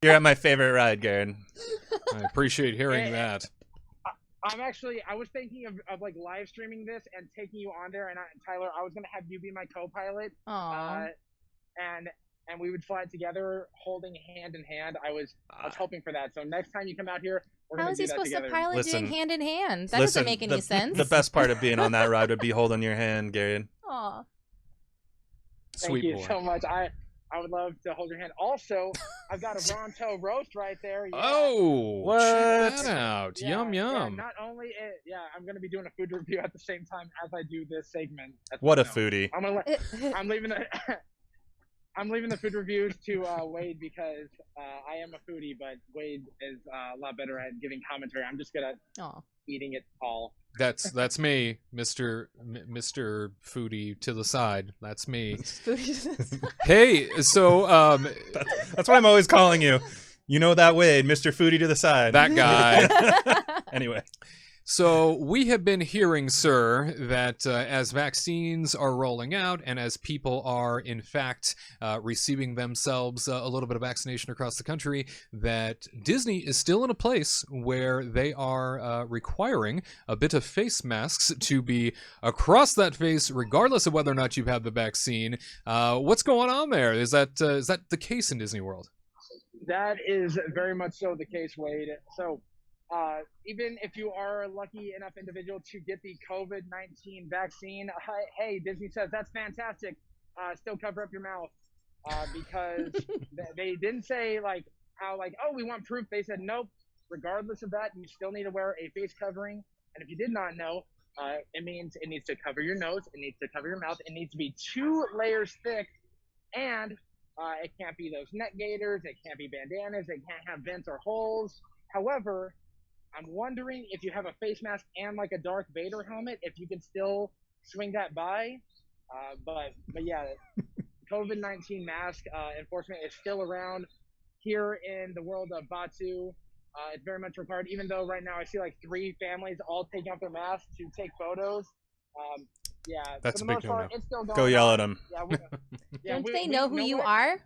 You're at my favorite ride, Gared. I appreciate hearing that. I was thinking of like live streaming this and taking you on there, and Tyler, I was gonna have you be my co-pilot. And we would fly together, holding hand in hand. I was hoping for that. So next time you come out here, we're gonna do that together. How is he supposed to pilot Listen, doing hand in hand? That doesn't make any sense. The best part of being on that ride would be holding your hand, Gared. Aw. Sweet Thank boy. you so much. I would love to hold your hand. Also, I've got a Ronto roast right there. Yeah. Oh, What? check that out. Yeah, Yum, yeah, yum. not only I'm going to be doing a food review at the same time as I do this segment. What a foodie. I'm leaving the food reviews to Wade because I am a foodie, but Wade is a lot better at giving commentary. I'm just good at eating it all. That's me, Mr. Foodie to the side. That's me. Hey, so That's what I'm always calling you. You know that Wade, Mr. Foodie to the side. that guy. Anyway. So we have been hearing, sir, that as vaccines are rolling out and as people are, in fact, receiving themselves a little bit of vaccination across the country, that Disney is still in a place where they are requiring a bit of face masks to be across that face, regardless of whether or not you've had the vaccine. What's going on there? Is that the case in Disney World? That is very much so the case, Wade. So even if you are a lucky enough individual to get the COVID-19 vaccine, hey, Disney says that's fantastic. Still cover up your mouth because they didn't say we want proof. They said nope. Regardless of that, you still need to wear a face covering. And if you did not know, it means it needs to cover your nose, it needs to cover your mouth, it needs to be 2 layers thick, and it can't be those neck gaiters, it can't be bandanas, it can't have vents or holes. However, I'm wondering if you have a face mask and like a Darth Vader helmet, if you can still swing that by. But yeah, COVID-19 mask enforcement is still around here in the world of Batu. It's very much required, even though right now I see like 3 families all taking off their masks to take photos. Yeah, That's for a the big most part, no-no. it's still going Go yell on. at them. Yeah, Don't they know who you are?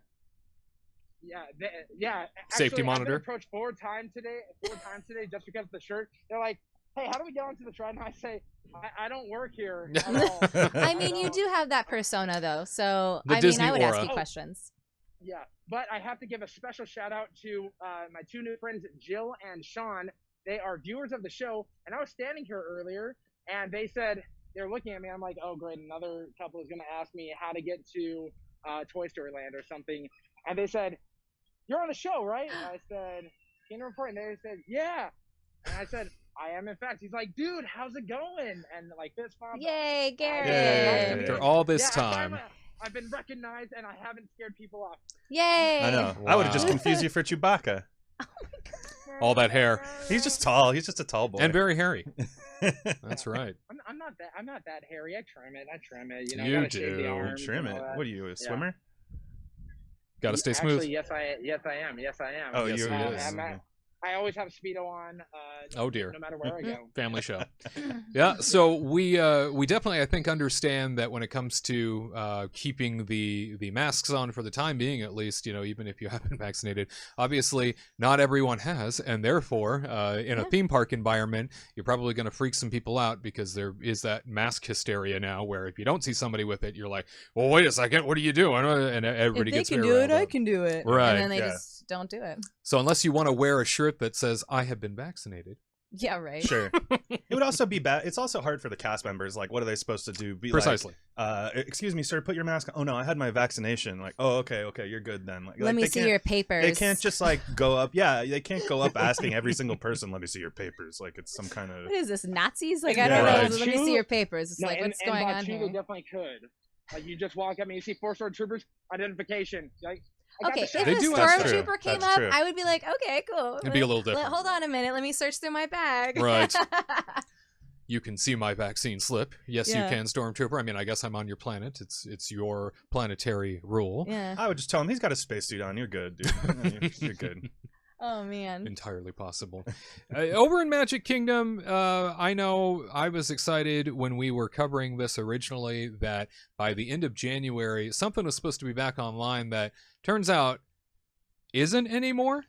Yeah. Safety Actually, monitor? I've been approached 4 times today just because of the shirt. They're like, hey, how do we get onto the ride? And I say, I don't work here at all. I mean, you do have that persona though, so The I Disney mean, I would ask aura. you questions. Yeah, but I have to give a special shout out to my 2 new friends, Jill and Sean. They are viewers of the show, and I was standing here earlier, and they said, they're looking at me. I'm like, oh, great, another couple is going to ask me how to get to Toy Story Land or something. And they said, you're on the show, right? And I said, can you report? And they said, yeah. And I said, I am, in fact. He's like, dude, how's it going? And like this, Bob. Yay, Gared! Yay. After all this Yeah, time. I've been recognized, and I haven't scared people off. Yay! I know. I would have just Wow. confused you for Chewbacca. All that hair. He's just tall. He's just a tall boy. And very hairy. That's right. I'm not that hairy. I trim it. You know, You gotta shave do. the arms Trim and it. all that. What are you, a swimmer? Got to stay smooth. Actually, yes, I am. Oh, Yes, you he is. I always have Speedo on. Oh, dear. No matter where I go. Family show. Yeah, so we definitely, I think, understand that when it comes to keeping the masks on for the time being, at least, you know, even if you have been vaccinated, obviously not everyone has, and therefore, in a theme park environment, you're probably going to freak some people out because there is that mask hysteria now, where if you don't see somebody with it, you're like, well, wait a second, what are you doing? And everybody If they gets can very do riled it, I up. can do it. Right, And then they yeah. just don't do it. So unless you want to wear a shirt that says "I have been vaccinated," Yeah, right. Sure. It would also be bad. It's also hard for the cast members. Like, what are they supposed to do? Be precisely. like, excuse me, sir, put your mask on. Oh, no, I had my vaccination. Like, oh, okay, you're good then. Like, Let me they see can't- your papers. They can't just, like, go up. Yeah, they can't go up asking every single person, let me see your papers. Like, it's some kind of... What is this, Nazis? Like, I Yeah, don't right. know. Let me see your papers. It's like, what's going on Batuu, here? They definitely could. Like, you just walk up and you see 4 stormtroopers, identification. Like, I got Okay, the if shot. They a do ask for it. stormtrooper came That's up, true. I would be like, okay, cool. It'd be a little different. Hold on a minute. Let me search through my bag. Right. You can see my vaccine slip. Yes, Yeah. you can, Stormtrooper. I mean, I guess I'm on your planet. It's your planetary rule. Yeah. I would just tell him, he's got a spacesuit on. You're good, dude. You're good. Oh, man. Entirely possible. Over in Magic Kingdom, I know I was excited when we were covering this originally that by the end of January, something was supposed to be back online that turns out isn't anymore.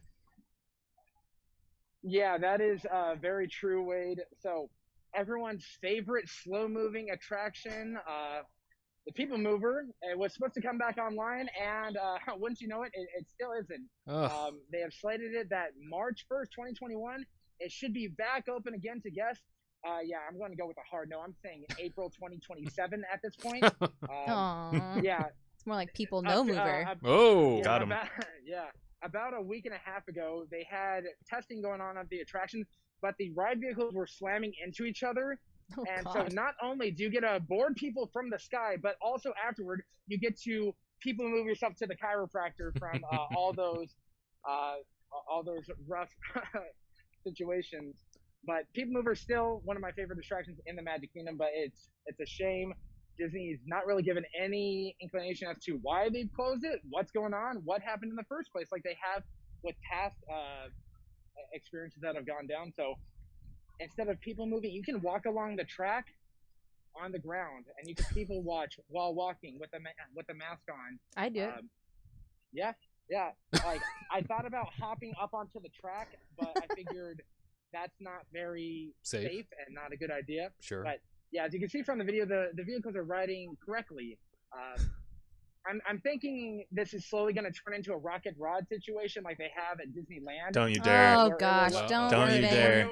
Yeah, that is very true, Wade. So everyone's favorite slow-moving attraction, the PeopleMover, it was supposed to come back online, and once you know it, it still isn't. Ugh. They have slated it that March 1st, 2021, it should be back open again to guests. Yeah, I'm going to go with a hard no. I'm saying April 2027 at this point. Aw. Yeah. It's more like people know mover. Oh, Yeah, got him. about a week and a half ago, they had testing going on at the attraction, but the ride vehicles were slamming into each other. Oh, And God. so not only do you get to board people from the sky, but also afterward, you get to people move yourself to the chiropractor from all those rough situations. But PeopleMover is still one of my favorite attractions in the Magic Kingdom, but it's a shame. Disney's not really given any inclination as to why they've closed it, what's going on, what happened in the first place, like they have with past experiences that have gone down. So instead of people moving, you can walk along the track on the ground, and you can people watch while walking with the mask on. I do. Yeah. Like I thought about hopping up onto the track, but I figured that's not very Safe. safe and not a good idea. Sure. But yeah, as you can see from the video, the vehicles are riding correctly. I'm thinking this is slowly going to turn into a rocket rod situation like they have at Disneyland. Don't you dare. Oh, Where it gosh. will- Don't Don't you even. dare.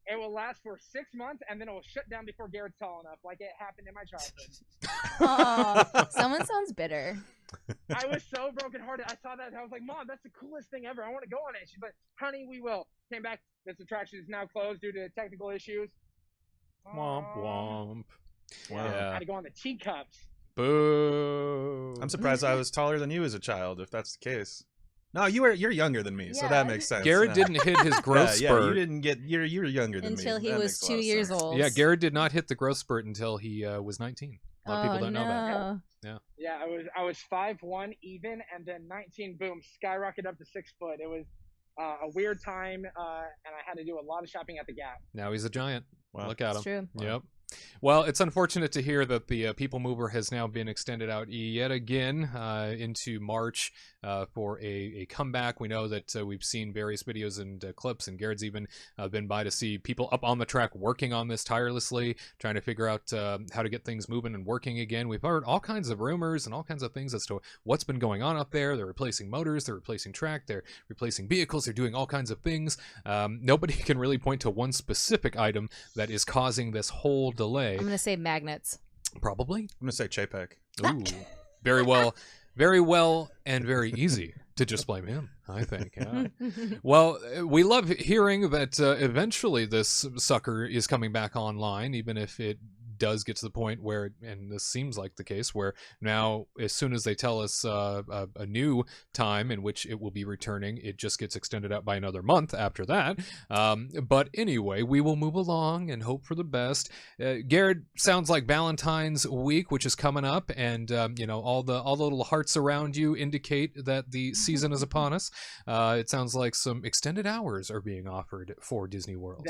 It will last for 6 months, and then it will shut down before Gared's tall enough, like it happened in my childhood. Aw, someone sounds bitter. I was so brokenhearted. I saw that, and I was like, Mom, that's the coolest thing ever. I want to go on it. She's like, honey, we will. Came back. This attraction is now closed due to technical issues. Womp womp. Wow. I Yeah. had to go on the teacups. Boo. I'm surprised I was taller than you as a child, if that's the case. No, you're younger than me, so Yeah. that makes sense. Gared Yeah. didn't hit his growth yeah, spurt. you didn't get. You're younger than me. Until he That was makes a lot 2 of years sense. old. Yeah, Gared did not hit the growth spurt until he was 19. A lot of people don't know that. no. Yeah, I was 5'1" even, and then 19, boom, skyrocketed up to 6 foot. It was a weird time, and I had to do a lot of shopping at the Gap. Now he's a giant. Wow. Look at It's him. true. Yep. Well, it's unfortunate to hear that the PeopleMover has now been extended out yet again into March for a comeback. We know that we've seen various videos and clips, and Gared's even been by to see people up on the track working on this tirelessly, trying to figure out how to get things moving and working again. We've heard all kinds of rumors and all kinds of things as to what's been going on up there. They're replacing motors, they're replacing track, they're replacing vehicles, they're doing all kinds of things. Nobody can really point to one specific item that is causing this whole delay. I'm going to say magnets. Probably. I'm gonna say Chapek. Ooh, very well, and very easy to just blame him, I think. Yeah. Well, we love hearing that eventually this sucker is coming back online, even if it does get to the point where, and this seems like the case, where now as soon as they tell us a new time in which it will be returning, it just gets extended out by another month after that. But anyway, we will move along and hope for the best. Gared, sounds like Valentine's week, which is coming up, and all the little hearts around you indicate that the season is upon us. It sounds like some extended hours are being offered for Disney World.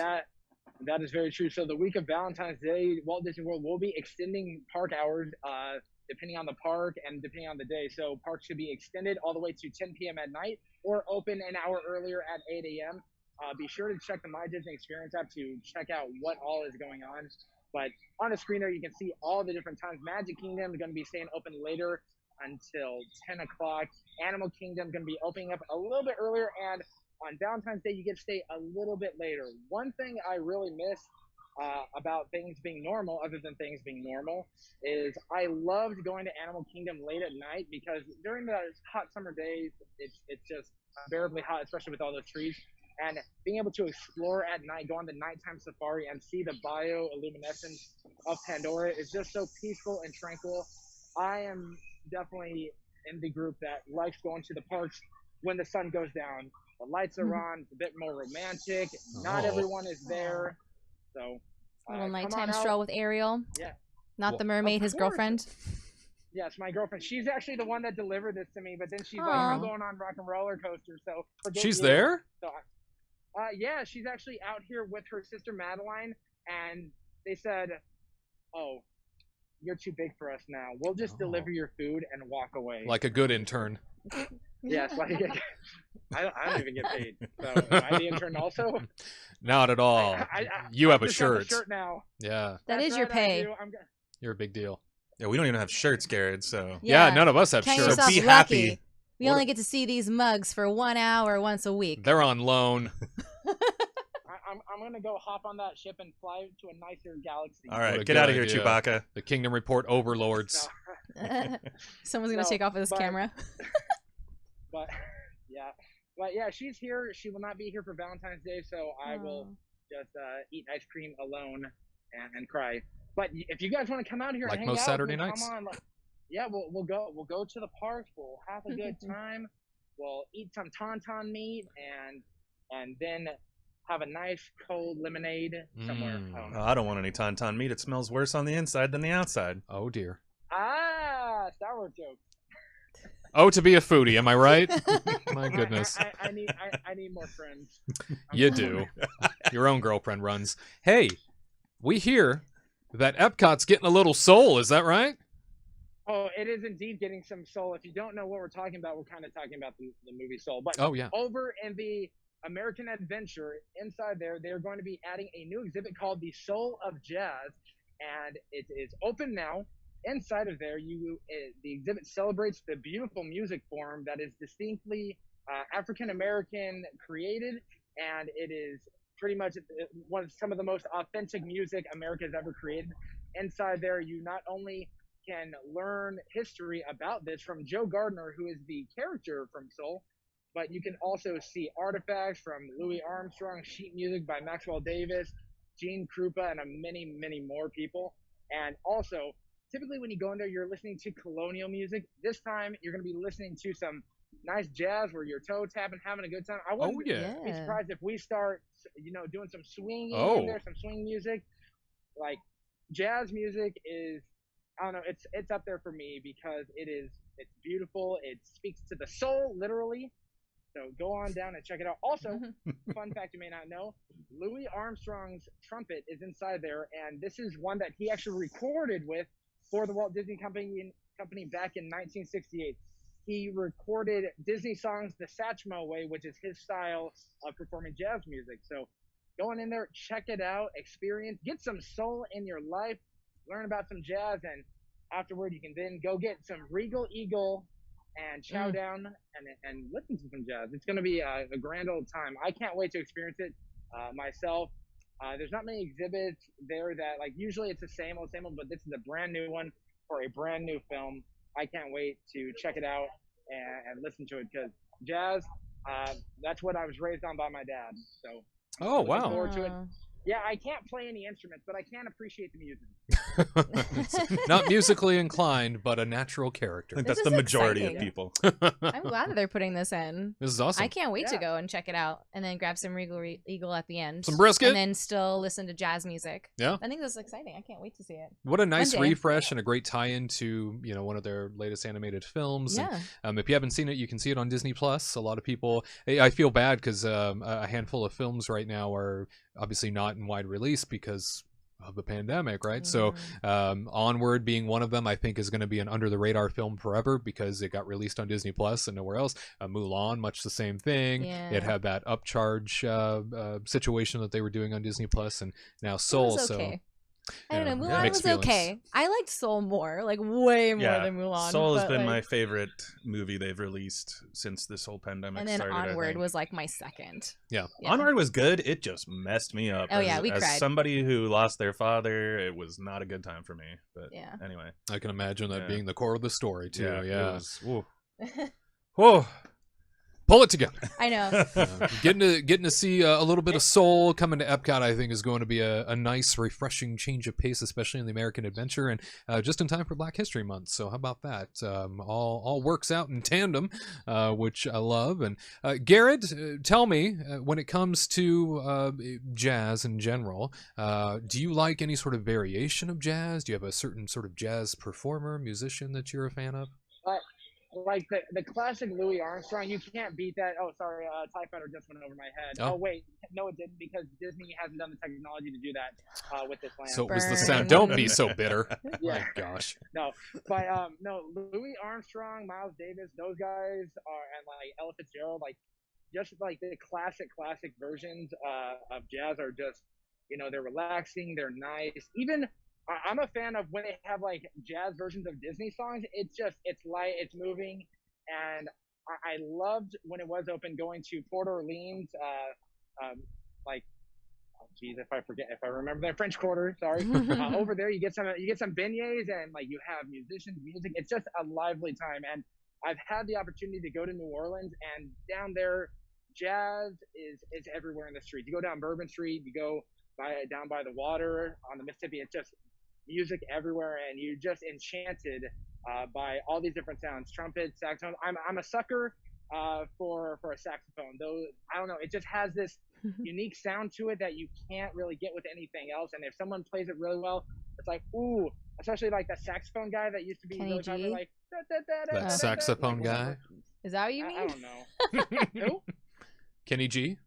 That is very true. So the week of Valentine's Day, Walt Disney World will be extending park hours depending on the park and depending on the day. So parks should be extended all the way to 10 p.m. at night or open an hour earlier at 8 a.m. Be sure to check the My Disney Experience app to check out what all is going on. But on the screen there, you can see all the different times. Magic Kingdom is going to be staying open later until 10 o'clock. Animal Kingdom is going to be opening up a little bit earlier, and on Valentine's Day, you get to stay a little bit later. One thing I really miss about things being normal, other than things being normal, is I loved going to Animal Kingdom late at night, because during the hot summer days, it's just unbearably hot, especially with all those trees. And being able to explore at night, go on the nighttime safari and see the bioluminescence of Pandora is just so peaceful and tranquil. I am definitely in the group that likes going to the parks when the sun goes down. The lights are on. It's a bit more romantic. Not everyone is there. So, A little come nighttime on stroll out. with Ariel. Yeah. Not the mermaid, his course. girlfriend. Yes, my girlfriend. She's actually the one that delivered this to me, but then she's like, Aw. I'm going on Rock and Roller Coaster. So forget She's you. there? So, yeah, she's actually out here with her sister Madeline, and they said, "Oh, you're too big for us now. We'll just deliver your food and walk away." Like a good intern. Yes, like I don't even get paid. So am I the intern also? Not at all. You have a just have shirt. shirt now. Yeah, That That's is your right, I pay. do. you're a big deal. Yeah, we don't even have shirts, Gared. So Yeah, none of us have Count shirts. yourself Be lucky. happy. We only get to see these mugs for 1 hour once a week. They're on loan. I'm gonna go hop on that ship and fly to a nicer galaxy. all What a right, good get out of here, idea. Chewbacca. The Kingdom Report overlords. Someone's gonna No, take off with this but- camera. But yeah, she's here. She will not be here for Valentine's Day, so I will just eat ice cream alone and cry. But if you guys want to come out here Like and hang most out, Saturday with me, nights. come on. Yeah, we'll go to the parks. We'll have a good time. We'll eat some tauntaun meat and then have a nice cold lemonade somewhere. Mm. I don't Oh, know. I don't want any tauntaun meat. It smells worse on the inside than the outside. Oh dear. Star Wars joke. Oh, to be a foodie, am I right? My goodness. I need more friends. You do. Your own girlfriend runs. Hey, we hear that Epcot's getting a little soul, is that right? Oh, it is indeed getting some Soul. If you don't know what we're talking about, we're kind of talking about the movie Soul. But Oh, yeah. over in the American Adventure, inside there, they're going to be adding a new exhibit called the Soul of Jazz, and it is open now. Inside of there, the exhibit celebrates the beautiful music form that is distinctly African American created, and it is pretty much some of the most authentic music America has ever created. Inside there, you not only can learn history about this from Joe Gardner, who is the character from Soul, but you can also see artifacts from Louis Armstrong, sheet music by Maxwell Davis, Gene Krupa, and many, many more people. And also, typically when you go in there, you're listening to colonial music. This time, you're going to be listening to some nice jazz where you're toe tapping, having a good time. I wouldn't be surprised if we start, doing some swinging in there, some swing music. Like, jazz music is, I don't know, it's up there for me because it's beautiful. It speaks to the soul, literally. So go on down and check it out. Also, fun fact you may not know, Louis Armstrong's trumpet is inside there, and this is one that he actually recorded with for the Walt Disney Company back in 1968. He recorded Disney songs the Satchmo way, which is his style of performing jazz music. So go on in there, check it out, experience, get some soul in your life, learn about some jazz, and afterward you can then go get some Regal Eagle and chow down and listen to some jazz. It's going to be a grand old time. I can't wait to experience it myself. There's not many exhibits there that, like, usually it's the same old, but this is a brand new one for a brand new film. I can't wait to check it out and listen to it, because jazz, that's what I was raised on by my dad. So Oh, looking wow. forward to it. Yeah, I can't play any instruments, but I can appreciate the music. Not musically inclined, but a natural character. I think This that's the is majority exciting. of people. I'm glad that they're putting this in. This is awesome. I can't wait to Yeah. go and check it out, and then grab some Regal Eagle at the end. Some brisket? And then still listen to jazz music. Yeah. I think this is exciting. I can't wait to see it. What a nice One day. refresh and a great tie-in to, one of their latest animated films. Yeah. And, if you haven't seen it, you can see it on Disney Plus. A lot of people, I feel bad because a handful of films right now are obviously not in wide release because of the pandemic, right? So Onward being one of them, I think is going to be an under the radar film forever because it got released on Disney Plus and nowhere else. Mulan, much the same thing. Yeah. It had that upcharge situation that they were doing on Disney Plus, and now It Soul. was okay. I don't know. yeah, Mulan mixed was feelings. okay. I liked Soul more, like way more Yeah, than Mulan. Soul has but, been like, my favorite movie they've released since this whole pandemic And then started. I Onward think. was like my second. Yeah. Yeah. Onward was good. It just messed me up. Oh, yeah, we as cried. somebody who lost their father, it was not a good time for me. But Yeah. anyway, I can imagine that Yeah. being the core of the story too. it Yeah. was- whoa. Whoa. Pull it together. I know. Getting to see a little bit of Soul coming to Epcot, I think, is going to be a nice, refreshing change of pace, especially in the American Adventure, and just in time for Black History Month. So how about that? All works out in tandem, which I love. And Gared, tell me, when it comes to jazz in general, do you like any sort of variation of jazz? Do you have a certain sort of jazz performer, musician that you're a fan of? Like the classic Louis Armstrong, you can't beat that. Oh, sorry, TIE Fighter just went over my head. Oh. Oh, wait, no, it didn't, because Disney hasn't done the technology to do that with this land. So it was the Burn. sound. Don't be so bitter. Yeah. My gosh. No, but no, Louis Armstrong, Miles Davis, those guys are, and like Ella Fitzgerald, like just like the classic versions of jazz are just, they're relaxing, they're nice. Even I'm a fan of when they have like jazz versions of Disney songs. It's light, it's moving, and I loved when it was open going to Port Orleans, if I remember their French Quarter, sorry. Over there, you get some beignets, and like you have musicians, music. It's just a lively time, and I've had the opportunity to go to New Orleans, and down there, jazz is everywhere in the street. You go down Bourbon Street, you go down by the water on the Mississippi. It's just music everywhere, and you're just enchanted by all these different sounds: trumpet, saxophone. I'm a sucker for a saxophone, though. I don't know, it just has this unique sound to it that you can't really get with anything else, and if someone plays it really well, it's like, ooh, especially like the saxophone guy that used to be Kenny really G? popular, like That saxophone guy? Is that what you mean? I don't know. Who? Kenny G?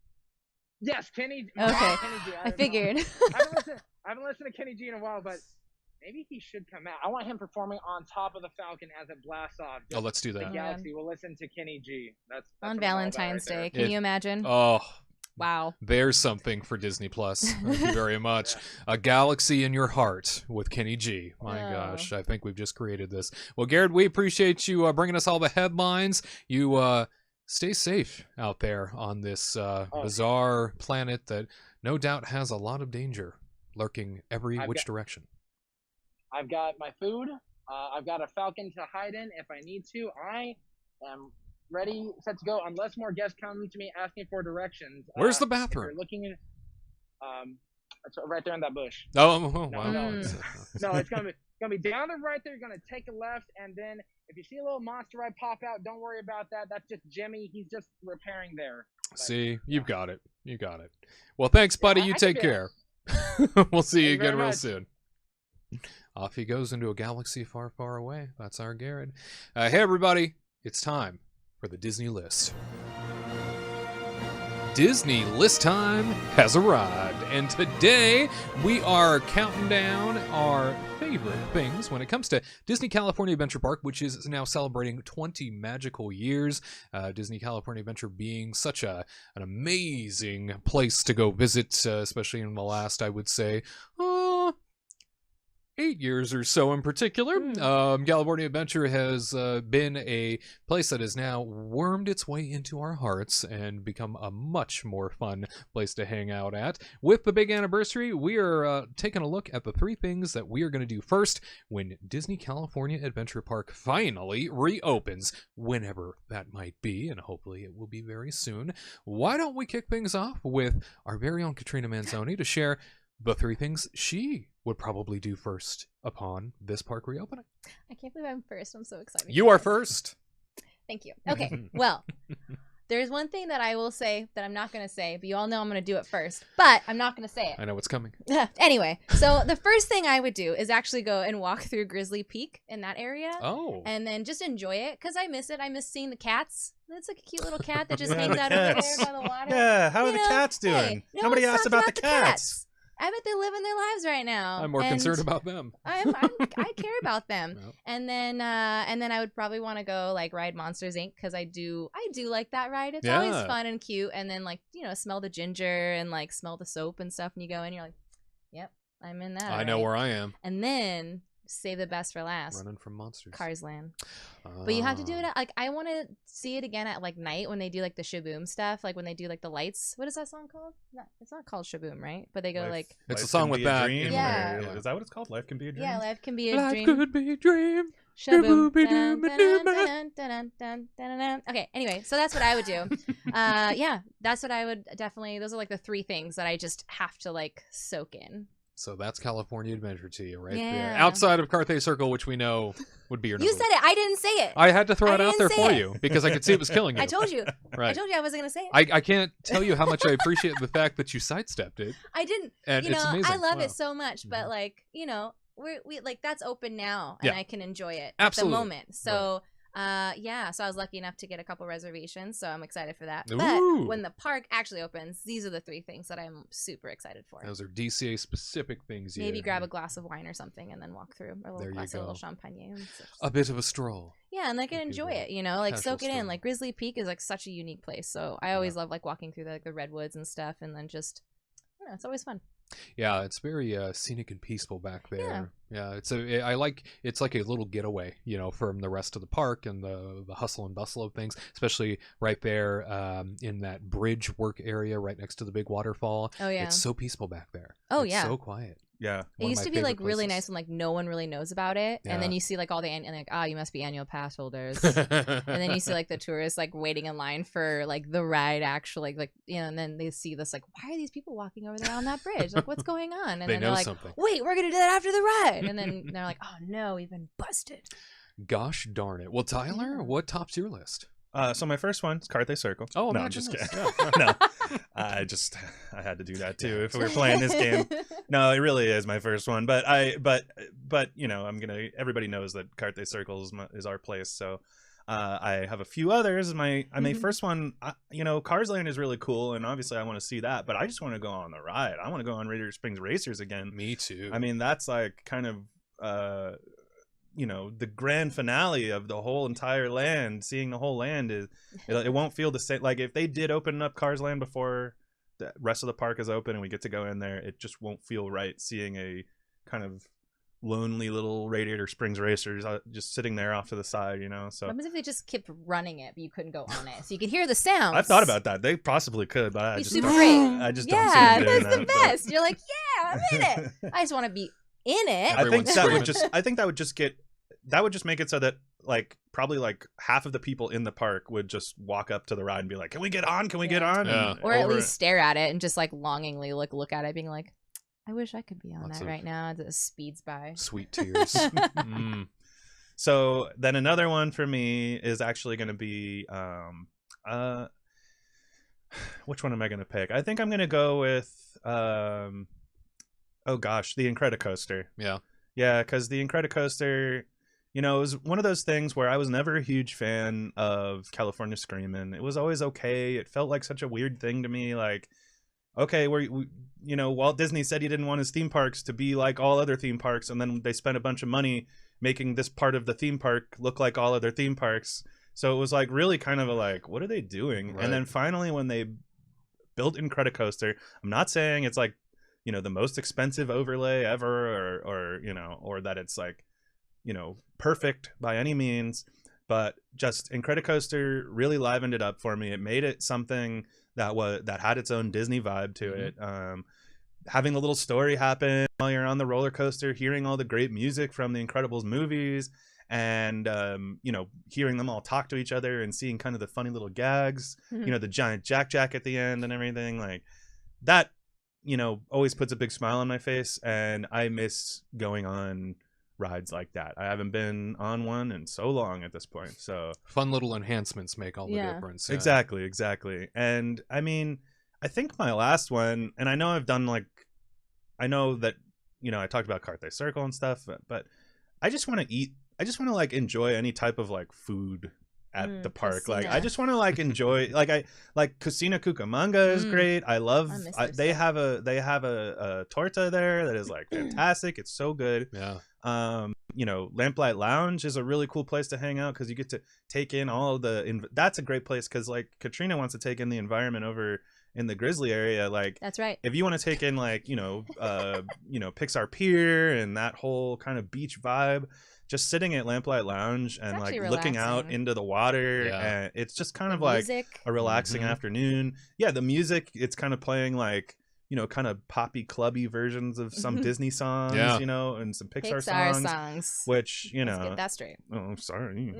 Yes, Kenny. Okay. Kenny G, I don't know. figured. I haven't listened to Kenny G in a while, but maybe he should come out. I want him performing on top of the Falcon as it blasts off. Oh, let's do The that. Galaxy will listen to Kenny G. That's On what it's all about Valentine's right there. Day. Can you imagine? Oh, Wow. there's something for Disney Plus. Thank you very much. A Galaxy in Your Heart with Kenny G. My Oh. gosh, I think we've just created this. Well, Gared, we appreciate you bringing us all the headlines. You stay safe out there on this bizarre planet that no doubt has a lot of danger lurking which direction. I've got my food. I've got a Falcon to hide in if I need to. I am ready, set to go, unless more guests come to me asking for directions. Where's the If bathroom? you're looking in, it's right there in that bush. Oh, wow. No. Mm. No, it's gonna be down the right there. You're gonna take a left, and then if you see a little monster ride pop out, don't worry about that. That's just Jimmy. He's just repairing there. See, you've got it. You got it. Well, thanks, buddy. You I take feel- care. We'll see you Thank you very again real much. soon. Off he goes into a galaxy far, far away. That's our Gared. Hey, everybody. It's time for the Disney list. Disney list time has arrived, and today we are counting down our favorite things when it comes to Disney California Adventure Park, which is now celebrating 20 magical years. Disney California Adventure being such an amazing place to go visit, especially in the last, I would say, 8 years or so in particular. California Adventure has been a place that has now wormed its way into our hearts and become a much more fun place to hang out at. With the big anniversary, we are taking a look at the 3 things that we are going to do first when Disney California Adventure Park finally reopens, whenever that might be, and hopefully it will be very soon. Why don't we kick things off with our very own Katrina Manzone to share the 3 things she would probably do first upon this park reopening. I can't believe I'm first. I'm so excited. You are first. Thank you. Okay, well, there's one thing that I will say that I'm not going to say, but you all know I'm going to do it first, but I'm not going to say it. I know what's coming. Anyway, so the first thing I would do is actually go and walk through Grizzly Peak in that area. Oh. And then just enjoy it, because I miss it. I miss seeing the cats. It's like a cute little cat that just hangs out over there by the water. Yeah, how are the You know, cats doing? hey, no Nobody one's asked talked about the cats. I bet they're living their lives right now. I'm more concerned about them. I care about them. Yep. And then I would probably want to go like ride Monsters Inc. because I do like that ride. It's always Yeah. fun and cute. And then like smell the ginger and like smell the soap and stuff. And you go in, you're like, yep, I'm in that. I know where I am. And then save the best for last. Running from monsters. Cars Land. But you have to do it at, like, I want to see it again at like night when they do like the Shaboom stuff, like when they do like the lights. What is that song called? It's not called Shaboom, right? But they go like, It's a Life song Can with Be that. Dream, Yeah. or- Is that what it's called? Life Can Be a Dream? yeah, life can be a Life dream. could be a dream. Shaboom. Shaboom-a-doom-a-doom-a. Okay, anyway, so that's what I would do. Yeah, that's what I would definitely, those are like the 3 things that I just have to like soak in. So that's California Adventure to you right there. Yeah. Outside of Carthay Circle, which we know would be your You number said it. I didn't say it. I had to throw I it out there didn't for say it. you because I could see it was killing you. I told you. I Right. told you I wasn't going to say it. I can't tell you how much I appreciate the fact that you sidestepped it. I didn't. And You know, it's amazing. I love Wow. it so much, but Mhm. like, we like that's open now and Yeah. I can enjoy it Absolutely. at the moment. So yeah, so I was lucky enough to get a couple reservations, so I'm excited for that. Ooh. But when the park actually opens, these are the 3 things that I'm super excited for. Those are DCA specific things. Maybe grab a glass of wine or something and then walk through a There little you glass of go. little champagne. And A bit of a stroll. yeah, and I can If you enjoy will. it, like Casual soak it in. stroll. Like Grizzly Peak is like such a unique place, so I always love like walking through the redwoods and stuff, and then just it's always fun. Yeah, it's very scenic and peaceful back there. Yeah, it's like a little getaway, from the rest of the park and the hustle and bustle of things, especially right there in that bridge work area right next to the big waterfall. Oh yeah. It's so peaceful back there. Oh, It's yeah. so quiet. Yeah. It One of used my to be like favorite really places. nice when like no one really knows about it, and then Yeah. you see like all the and like you must be annual pass holders, and then you see like the tourists like waiting in line for like the ride actually like and then they see this like, why are these people walking over there on that bridge, like what's going on, and They then they're know like, something. wait, we're gonna do that after the ride, and then they're like, oh no, we've been busted. Gosh darn it. Well, Tyler, Yeah. what tops your list? So my first one is Carthay Circle. Oh, no, I'm imagine just this. kidding. No, I had to do that too if we were playing this game. No, it really is my first one. But everybody knows that Carthay Circle is our place. So I have a few others. My first one, Cars Land is really cool, and obviously I want to see that. But I just want to go on the ride. I want to go on Radiator Springs Racers again. Me too. I mean, that's like kind of the grand finale of the whole entire land. Seeing the whole land it won't feel the same. Like if they did open up Cars Land before the rest of the park is open and we get to go in there, it just won't feel right seeing a kind of lonely little Radiator Springs Racers just sitting there off to the side, So What happens if they just kept running it, but you couldn't go on it, so you could hear the sounds? I've thought about that. They possibly could, but I Be just super don't, great. I just don't see Yeah, them doing that's the that, but- best. You're like, yeah, I'm in it. I just want to be in it. I think Everyone's that would just make it so that like probably like half of the people in the park would just walk up to the ride and be like, "Can we get on? Can we get on?" Yeah. And Or at over- least stare at it and just like longingly look at it, being like, I wish I could be on Lots that of- right now as it speeds by. Sweet tears. Mm. So then another one for me is actually going to be which one am I going to pick? I think I'm going to go with the Incredicoaster. Yeah. Yeah, because the Incredicoaster, you know, it was one of those things where I was never a huge fan of California Screamin'. It was always okay. It felt like such a weird thing to me. Like, okay, you know, Walt Disney said he didn't want his theme parks to be like all other theme parks, and then they spent a bunch of money making this part of the theme park look like all other theme parks. So it was like really kind of a like, what are they doing? Right. And then finally when they built Incredicoaster, I'm not saying it's like, you know, the most expensive overlay ever, or you know, or that it's like, you know, perfect by any means, but just Incredicoaster really livened it up for me. It made it something that had its own Disney vibe to it. Having the little story happen while you're on the roller coaster, hearing all the great music from the Incredibles movies, and you know, hearing them all talk to each other and seeing kind of the funny little gags, you know, the giant Jack at the end and everything like that, you know, always puts a big smile on my face. And I miss going on rides like that. I haven't been on one in so long at this point. So Fun little enhancements make all the Yeah. difference. exactly. And I mean, I think my last one, and I know I've done like, I know that, you know, I talked about Carthay Circle and stuff, but I just want to eat. I just want to like enjoy any type of like food at the park. Like I Cocina. just want to like enjoy, like I like Cocina Cucamonga is great. I love, I miss their they stuff. have a torta there that is like fantastic. It's so good. Yeah. You know, Lamplight Lounge is a really cool place to hang out because you get to take in all of that's a great place because like Katrina wants to take in the environment over in the Grizzly area. Like That's right. if you want to take in like, you know, Pixar Pier and that whole kind of beach vibe, just sitting at Lamplight Lounge and like actually looking out relaxing. into the water, Yeah. and it's just kind The of like music. a relaxing Mhm. afternoon. Yeah, the music, it's kind of playing like, you know, kind of poppy clubby versions of some Disney songs, Yeah. you know, and some Pixar, Pixar songs, which, you Let's know, get that straight. oh, sorry.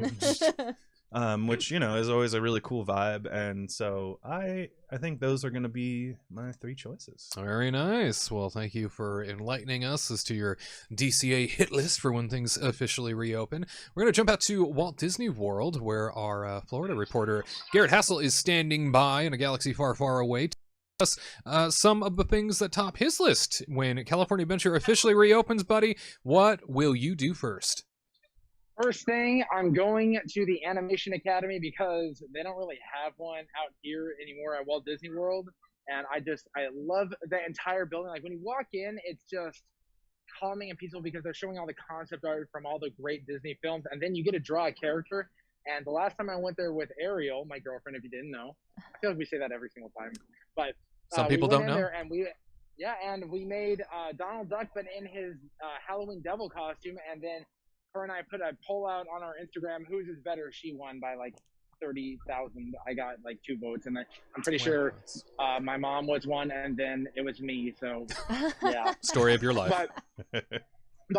Which, you know, is always a really cool vibe. And so I think those are going to be my 3 choices. Very nice. Well, thank you for enlightening us as to your DCA hit list for when things officially reopen. We're going to jump out to Walt Disney World, where our Florida reporter, Gared Hassel, is standing by in a galaxy far, far away to tell us some of the things that top his list. When California Adventure officially reopens, buddy, what will you do first? First thing, I'm going to the Animation Academy because they don't really have one out here anymore at Walt Disney World. And I love the entire building. Like when you walk in, it's just calming and peaceful because they're showing all the concept art from all the great Disney films. And then you get to draw a character. And the last time I went there with Ariel, my girlfriend, if you didn't know, I feel like we say that every single time. But Some people we went don't in know. there and we made Donald Duck, but in his Halloween devil costume. And then her and I put a poll out on our Instagram, whose is better. She won by like 30,000. I got like 2 votes, and I'm pretty sure my mom was one, and then it was me. So yeah, Story of your life. but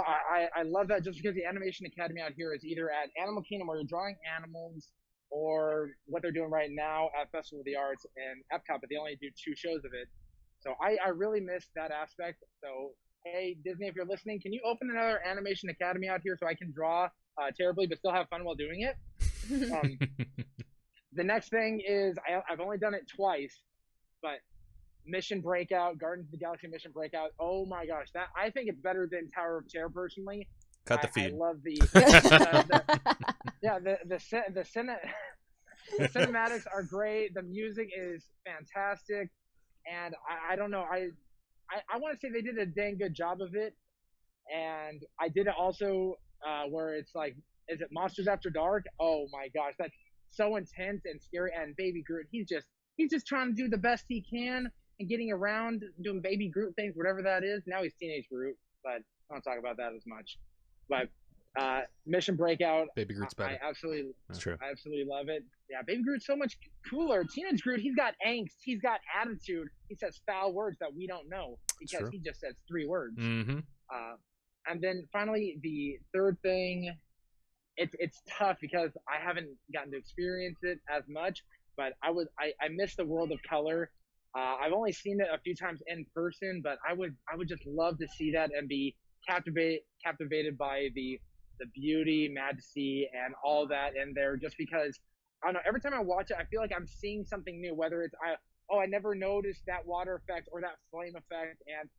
I love that just because the Animation Academy out here is either at Animal Kingdom where you're drawing animals, or what they're doing right now at Festival of the Arts and Epcot, but they only do 2 shows of it. So I really miss that aspect. So hey, Disney, if you're listening, can you open another Animation Academy out here so I can draw terribly but still have fun while doing it? The next thing is I've only done it twice, but Mission Breakout, Guardians of the Galaxy Mission Breakout. Oh my gosh, that I think it's better than Tower of Terror personally. Cut the feed. I love the the cinematics are great. The music is fantastic, and I don't know. I want to say they did a dang good job of it, and I did it also where it's like, is it Monsters After Dark? Oh my gosh, that's so intense and scary. And Baby Groot, he's just trying to do the best he can and getting around doing Baby Groot things, whatever that is. Now he's Teenage Groot, but I don't talk about that as much. But Mission Breakout, Baby Groot's better. I absolutely love it. Yeah, Baby Groot's so much cooler. Teenage Groot, he's got angst, he's got attitude. He says foul words that we don't know because he just says 3 words. Mm-hmm. And then finally, the third thing, it's tough because I haven't gotten to experience it as much, but I miss the World of Color. I've only seen it a few times in person, but I would just love to see that and be captivated by the beauty, majesty, and all that in there. Just because I don't know, every time I watch it, I feel like I'm seeing something new. Whether it's I never noticed that water effect or that flame effect, and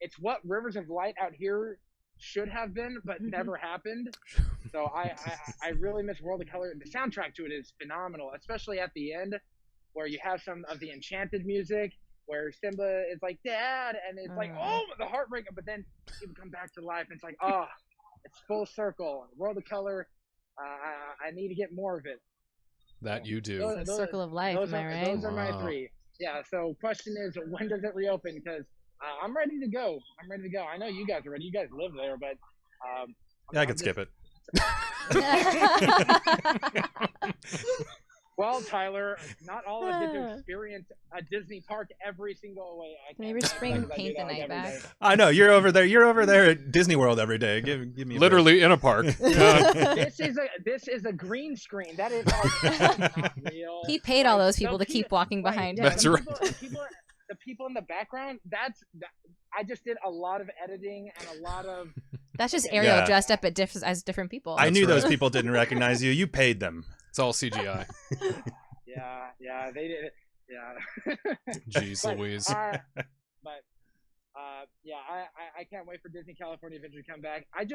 it's what Rivers of Light out here should have been, but never happened. So I really miss World of Color. The soundtrack to it is phenomenal, especially at the end where you have some of the enchanted music where Simba is like, Dad, and it's like, oh, the heartbreak, but then people come back to life and it's like, oh, it's full circle. World of Color, I need to get more of it. That you do. It's a circle of life, am I right? Those are my three. Yeah, so question is, when does it reopen? Because I'm ready to go. I know you guys are ready. You guys live there, but... I could skip it. Well, Tyler, not all of us get to experience a Disney park every single way. Maybe spring paint the night back. I know you're over there. You're over there at Disney World every day. Give me a Literally in a park. This is a green screen. That is not real. He paid all those people to keep walking behind him. That's right. The people in the background. I just did a lot of editing and a lot of. That's just Ariel dressed up as different people. I knew those people didn't recognize you. You paid them. It's all CGI. Yeah, they did it. Yeah. Jeez Louise. I can't wait for Disney California Adventure to come back. I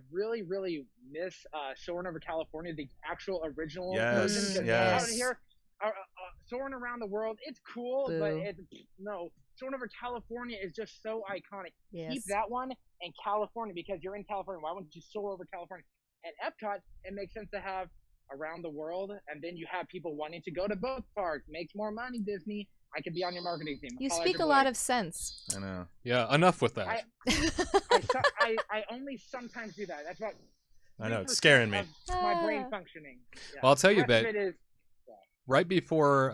really, really miss Soarin' Over California, the actual original version. Yes. Out of here, Soarin' Around the World, it's cool, but Soarin' Over California is just so iconic. Yes. Keep that one in California because you're in California. Why wouldn't you soar over California? At Epcot, it makes sense to have Around the World, and then you have people wanting to go to both parks. Makes more money, Disney. I could be on your marketing team. You speak a lot of sense. I know. Yeah, enough with that. I only sometimes do that. That's what. I know, it's scaring me. My brain functioning. Yeah. Well, I'll tell you that Is, right before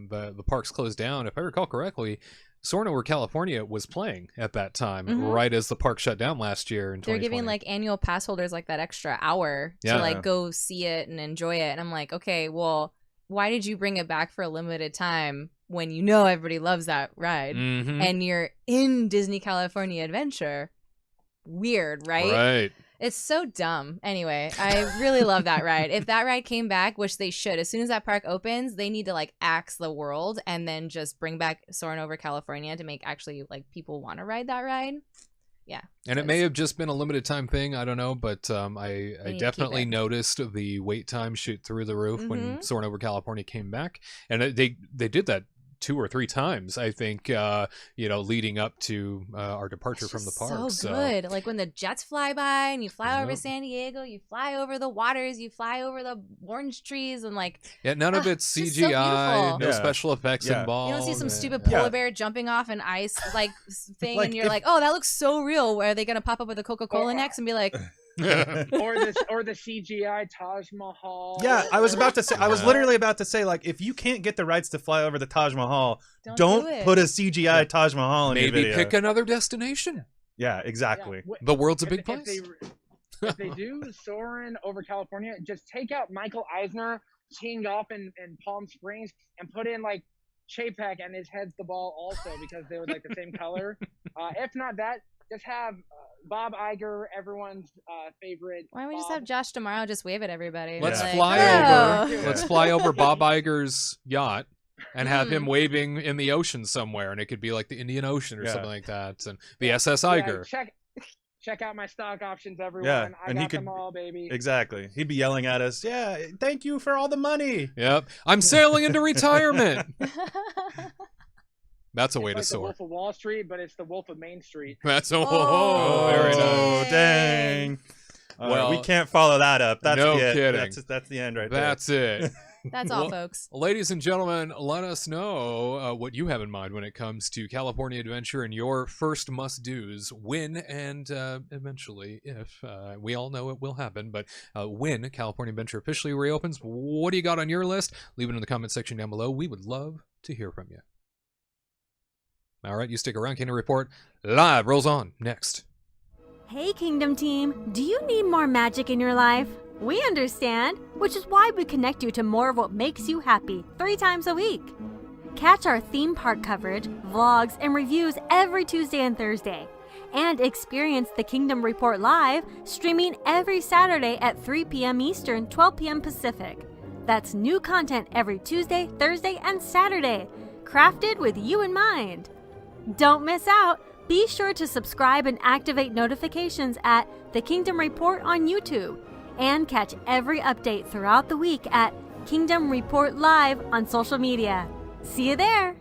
the parks closed down, if I recall correctly, Soarin' Over California was playing at that time, right as the park shut down last year in 2020. They're giving like annual pass holders like that extra hour to like go see it and enjoy it. And I'm like, okay, well, why did you bring it back for a limited time when you know everybody loves that ride and you're in Disney California Adventure? Weird, right? Right. It's so dumb. Anyway, I really love that ride. If that ride came back, which they should, as soon as that park opens, they need to like axe the world and then just bring back Soarin' Over California to make actually like people want to ride that ride. Yeah. And it may have just been a limited time thing. I don't know, but I definitely noticed the wait time shoot through the roof when Soarin' Over California came back, and they did that 2 or 3 times, I think, leading up to our departure from the park. So good. Like when the jets fly by and you fly over San Diego, you fly over the waters, you fly over the orange trees, and like none of it's CGI, no special effects involved. You don't see some stupid polar bear jumping off an ice like thing, and you're like, oh, that looks so real. Where are they gonna pop up with a Coca-Cola next and be like? or the CGI Taj Mahal. Yeah, I was about to say. I was literally about to say, like, if you can't get the rights to fly over the Taj Mahal, don't put a CGI Taj Mahal in your video. Maybe pick another destination. Yeah, exactly. Yeah. The world's a big place. If they do Soarin' Over California, just take out Michael Eisner teeing off in Palm Springs and put in like Chapek and his head's the ball also because they were like the same color. If not that, just have Bob Iger, everyone's favorite. Why don't we just have Josh tomorrow just wave at everybody? Let's fly over Bob Iger's yacht and have him waving in the ocean somewhere, and it could be like the Indian Ocean or something like that, and the SS Iger. Check out my stock options, everyone. Yeah, I got them all, baby. Exactly. He'd be yelling at us, yeah, thank you for all the money. Yep. I'm sailing into retirement. That's a way to soar. It's like the Wolf of Wall Street, but it's the Wolf of Main Street. That's very nice. Oh, dang. Well, we can't follow that up. That's no the kidding. That's the end right That's there. That's it. That's all, folks. Ladies and gentlemen, let us know what you have in mind when it comes to California Adventure and your first must-dos when and eventually, if we all know it will happen, but when California Adventure officially reopens, what do you got on your list? Leave it in the comment section down below. We would love to hear from you. All right, you stick around. Kingdom Report live rolls on next. Hey, Kingdom Team. Do you need more magic in your life? We understand, which is why we connect you to more of what makes you happy 3 times a week. Catch our theme park coverage, vlogs, and reviews every Tuesday and Thursday. And experience the Kingdom Report live, streaming every Saturday at 3 p.m. Eastern, 12 p.m. Pacific. That's new content every Tuesday, Thursday, and Saturday, crafted with you in mind. Don't miss out. Be sure to subscribe and activate notifications at The Kingdom Report on YouTube, and catch every update throughout the week at Kingdom Report Live on social media. See you there!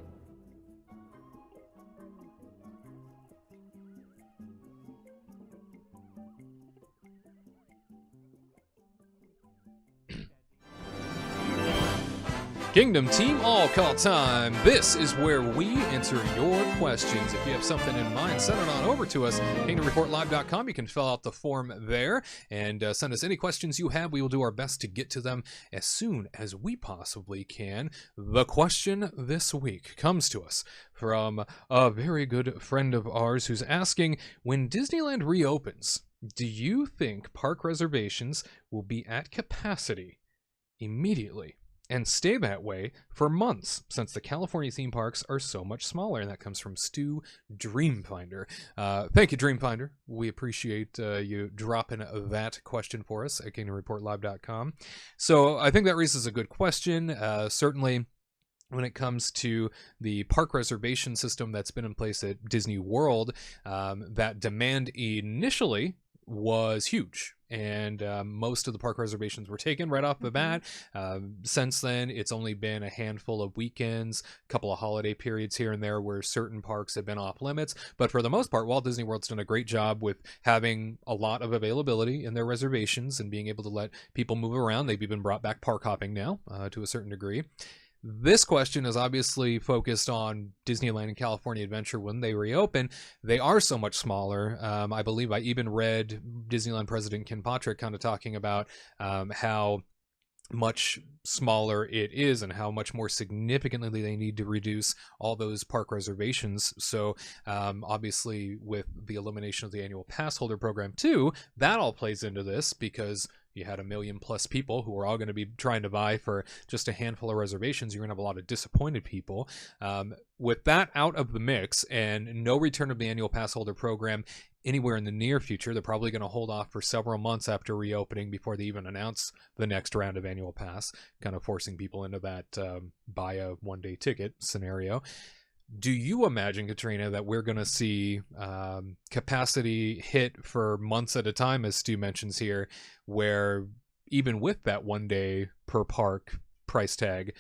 Kingdom Team All Call time. This is where we answer your questions. If you have something in mind, send it on over to us. KingdomReportLive.com. You can fill out the form there and send us any questions you have. We will do our best to get to them as soon as we possibly can. The question this week comes to us from a very good friend of ours who's asking, when Disneyland reopens, do you think park reservations will be at capacity immediately and stay that way for months, since the California theme parks are so much smaller? And that comes from Stu Dreamfinder. Thank you, Dreamfinder. We appreciate you dropping that question for us at KingdomReportLive.com. So I think that raises a good question. Certainly, when it comes to the park reservation system that's been in place at Disney World, that demand initially was huge. And most of the park reservations were taken right off the bat. Since then, it's only been a handful of weekends, a couple of holiday periods here and there where certain parks have been off limits. But for the most part, Walt Disney World's done a great job with having a lot of availability in their reservations and being able to let people move around. They've even brought back park hopping now to a certain degree. This question is obviously focused on Disneyland and California Adventure when they reopen. They are so much smaller. I believe I even read Disneyland President Ken Patrick kind of talking about how much smaller it is and how much more significantly they need to reduce all those park reservations. So obviously with the elimination of the annual pass holder program too, that all plays into this, because you had 1 million plus people who are all going to be trying to buy for just a handful of reservations. You're going to have a lot of disappointed people. With that out of the mix and no return of the annual pass holder program anywhere in the near future, they're probably going to hold off for several months after reopening before they even announce the next round of annual pass, kind of forcing people into that buy a one-day ticket scenario. Do you imagine, Katrina, that we're going to see capacity hit for months at a time, as Stu mentions here, where even with that 1 day per park price tag,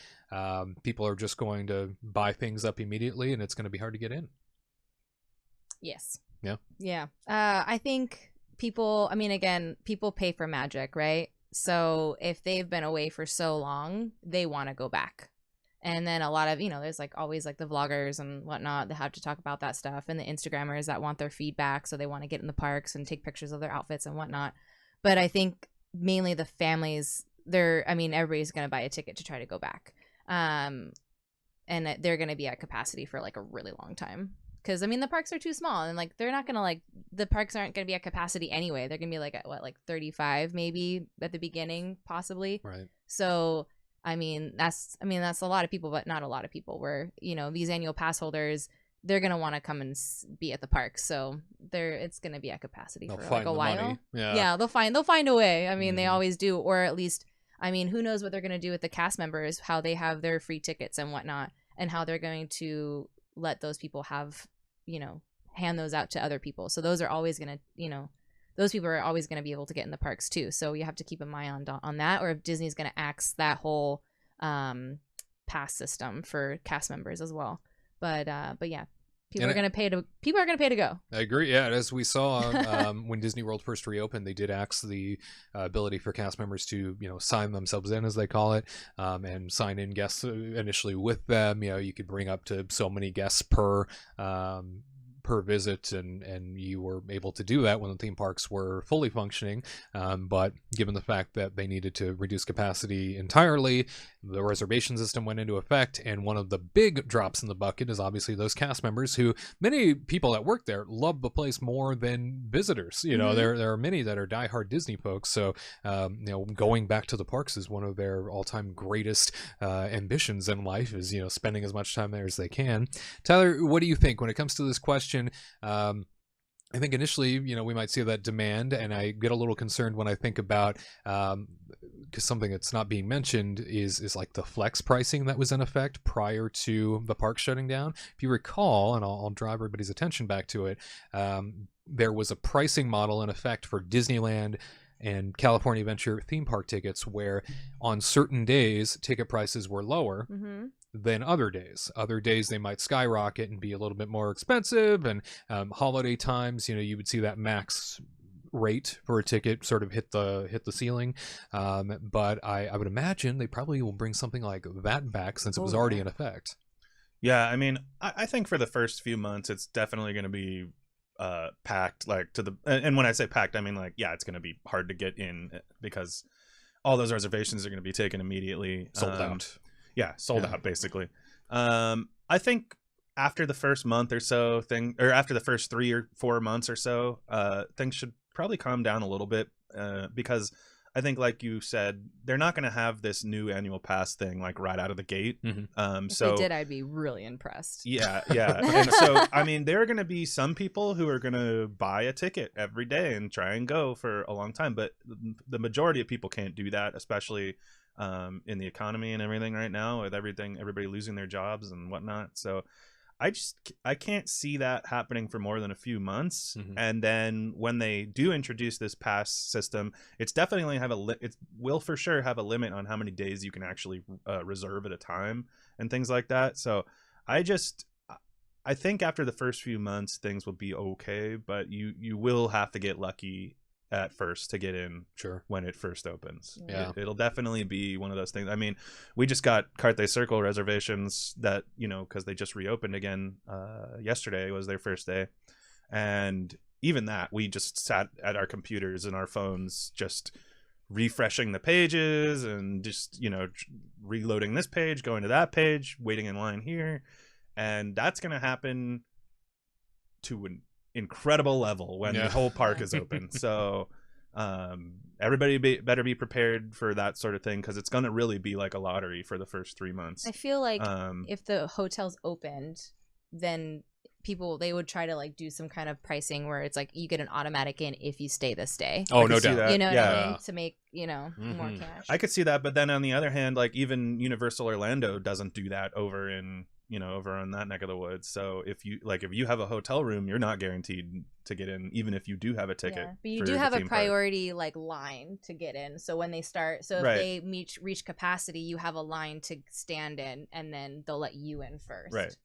people are just going to buy things up immediately and it's going to be hard to get in? Yes. Yeah. Yeah. I think people, I mean, again, people pay for magic, right? So if they've been away for so long, they want to go back. And then a lot of, there's like always like the vloggers and whatnot that have to talk about that stuff, and the Instagrammers that want their feedback. So they want to get in the parks and take pictures of their outfits and whatnot. But I think mainly the families, everybody's going to buy a ticket to try to go back. And they're going to be at capacity for like a really long time. Because, the parks are too small, and like they're not going to the parks aren't going to be at capacity anyway. They're going to be like at 35 maybe at the beginning, possibly. Right. So that's a lot of people, but not a lot of people where, these annual pass holders, they're going to want to come and be at the park. So it's going to be at capacity for like a while. Money. Yeah. They'll find a way. They Mhm. always do. Or at least, who knows what they're going to do with the cast members, how they have their free tickets and whatnot, and how they're going to let those people have, hand those out to other people. So those are always going to, those people are always going to be able to get in the parks too. So you have to keep an eye on that, or if Disney's going to axe that whole pass system for cast members as well. But yeah, people are going to pay to go. I agree. Yeah, as we saw when Disney World first reopened, they did axe the ability for cast members to, sign themselves in, as they call it, and sign in guests initially with them. You could bring up to so many guests per visit, and you were able to do that when the theme parks were fully functioning. But given the fact that they needed to reduce capacity entirely, the reservation system went into effect, and one of the big drops in the bucket is obviously those cast members who, many people that work there love the place more than visitors. Mm-hmm. There are many that are diehard Disney folks, so going back to the parks is one of their all-time greatest ambitions in life, is spending as much time there as they can. Tyler, what do you think when it comes to this question? I think initially, we might see that demand, and I get a little concerned when I think about because something that's not being mentioned is like the flex pricing that was in effect prior to the park shutting down. If you recall, and I'll draw everybody's attention back to it, there was a pricing model in effect for Disneyland and California Adventure theme park tickets where on certain days ticket prices were lower than other days. Other days they might skyrocket and be a little bit more expensive, and holiday times, you would see that max rate for a ticket sort of hit the ceiling. But I would imagine they probably will bring something like that back since it was already in effect. Yeah, I mean, I think for the first few months it's definitely going to be packed, like to the, and when I say packed, I mean like, yeah, it's going to be hard to get in because all those reservations are going to be taken immediately. Sold out. Yeah, sold out basically. I think after the first month or so after the first 3 or 4 months or so, things should probably calm down a little bit, because I think, like you said, they're not going to have this new annual pass thing like right out of the gate. If they did, I'd be really impressed. Yeah. And so, I mean, there are going to be some people who are going to buy a ticket every day and try and go for a long time. But the majority of people can't do that, especially in the economy and everything right now, with everybody losing their jobs and whatnot. So I can't see that happening for more than a few months. And then when they do introduce this pass system, it's definitely it will for sure have a limit on how many days you can actually reserve at a time and things like that. So I think after the first few months things will be okay, but you will have to get lucky at first to get in when it first opens. It'll definitely be one of those things. I mean, we just got Carthay Circle reservations that, because they just reopened again. Yesterday was their first day, and even that, we just sat at our computers and our phones just refreshing the pages and just reloading this page, going to that page, waiting in line here. And that's going to happen to an incredible level when the whole park is open. So everybody better be prepared for that sort of thing, because it's going to really be like a lottery for the first 3 months. I feel like if the hotels opened, then they would try to like do some kind of pricing where it's like you get an automatic in if you stay this day. Oh, no doubt. What I mean? To make more cash. I could see that, but then on the other hand, like even Universal Orlando doesn't do that over on that neck of the woods. So if you have a hotel room, you're not guaranteed to get in, even if you do have a ticket. But you do have a priority like line to get in. So when they start, if they reach capacity, you have a line to stand in, and then they'll let you in first. Right.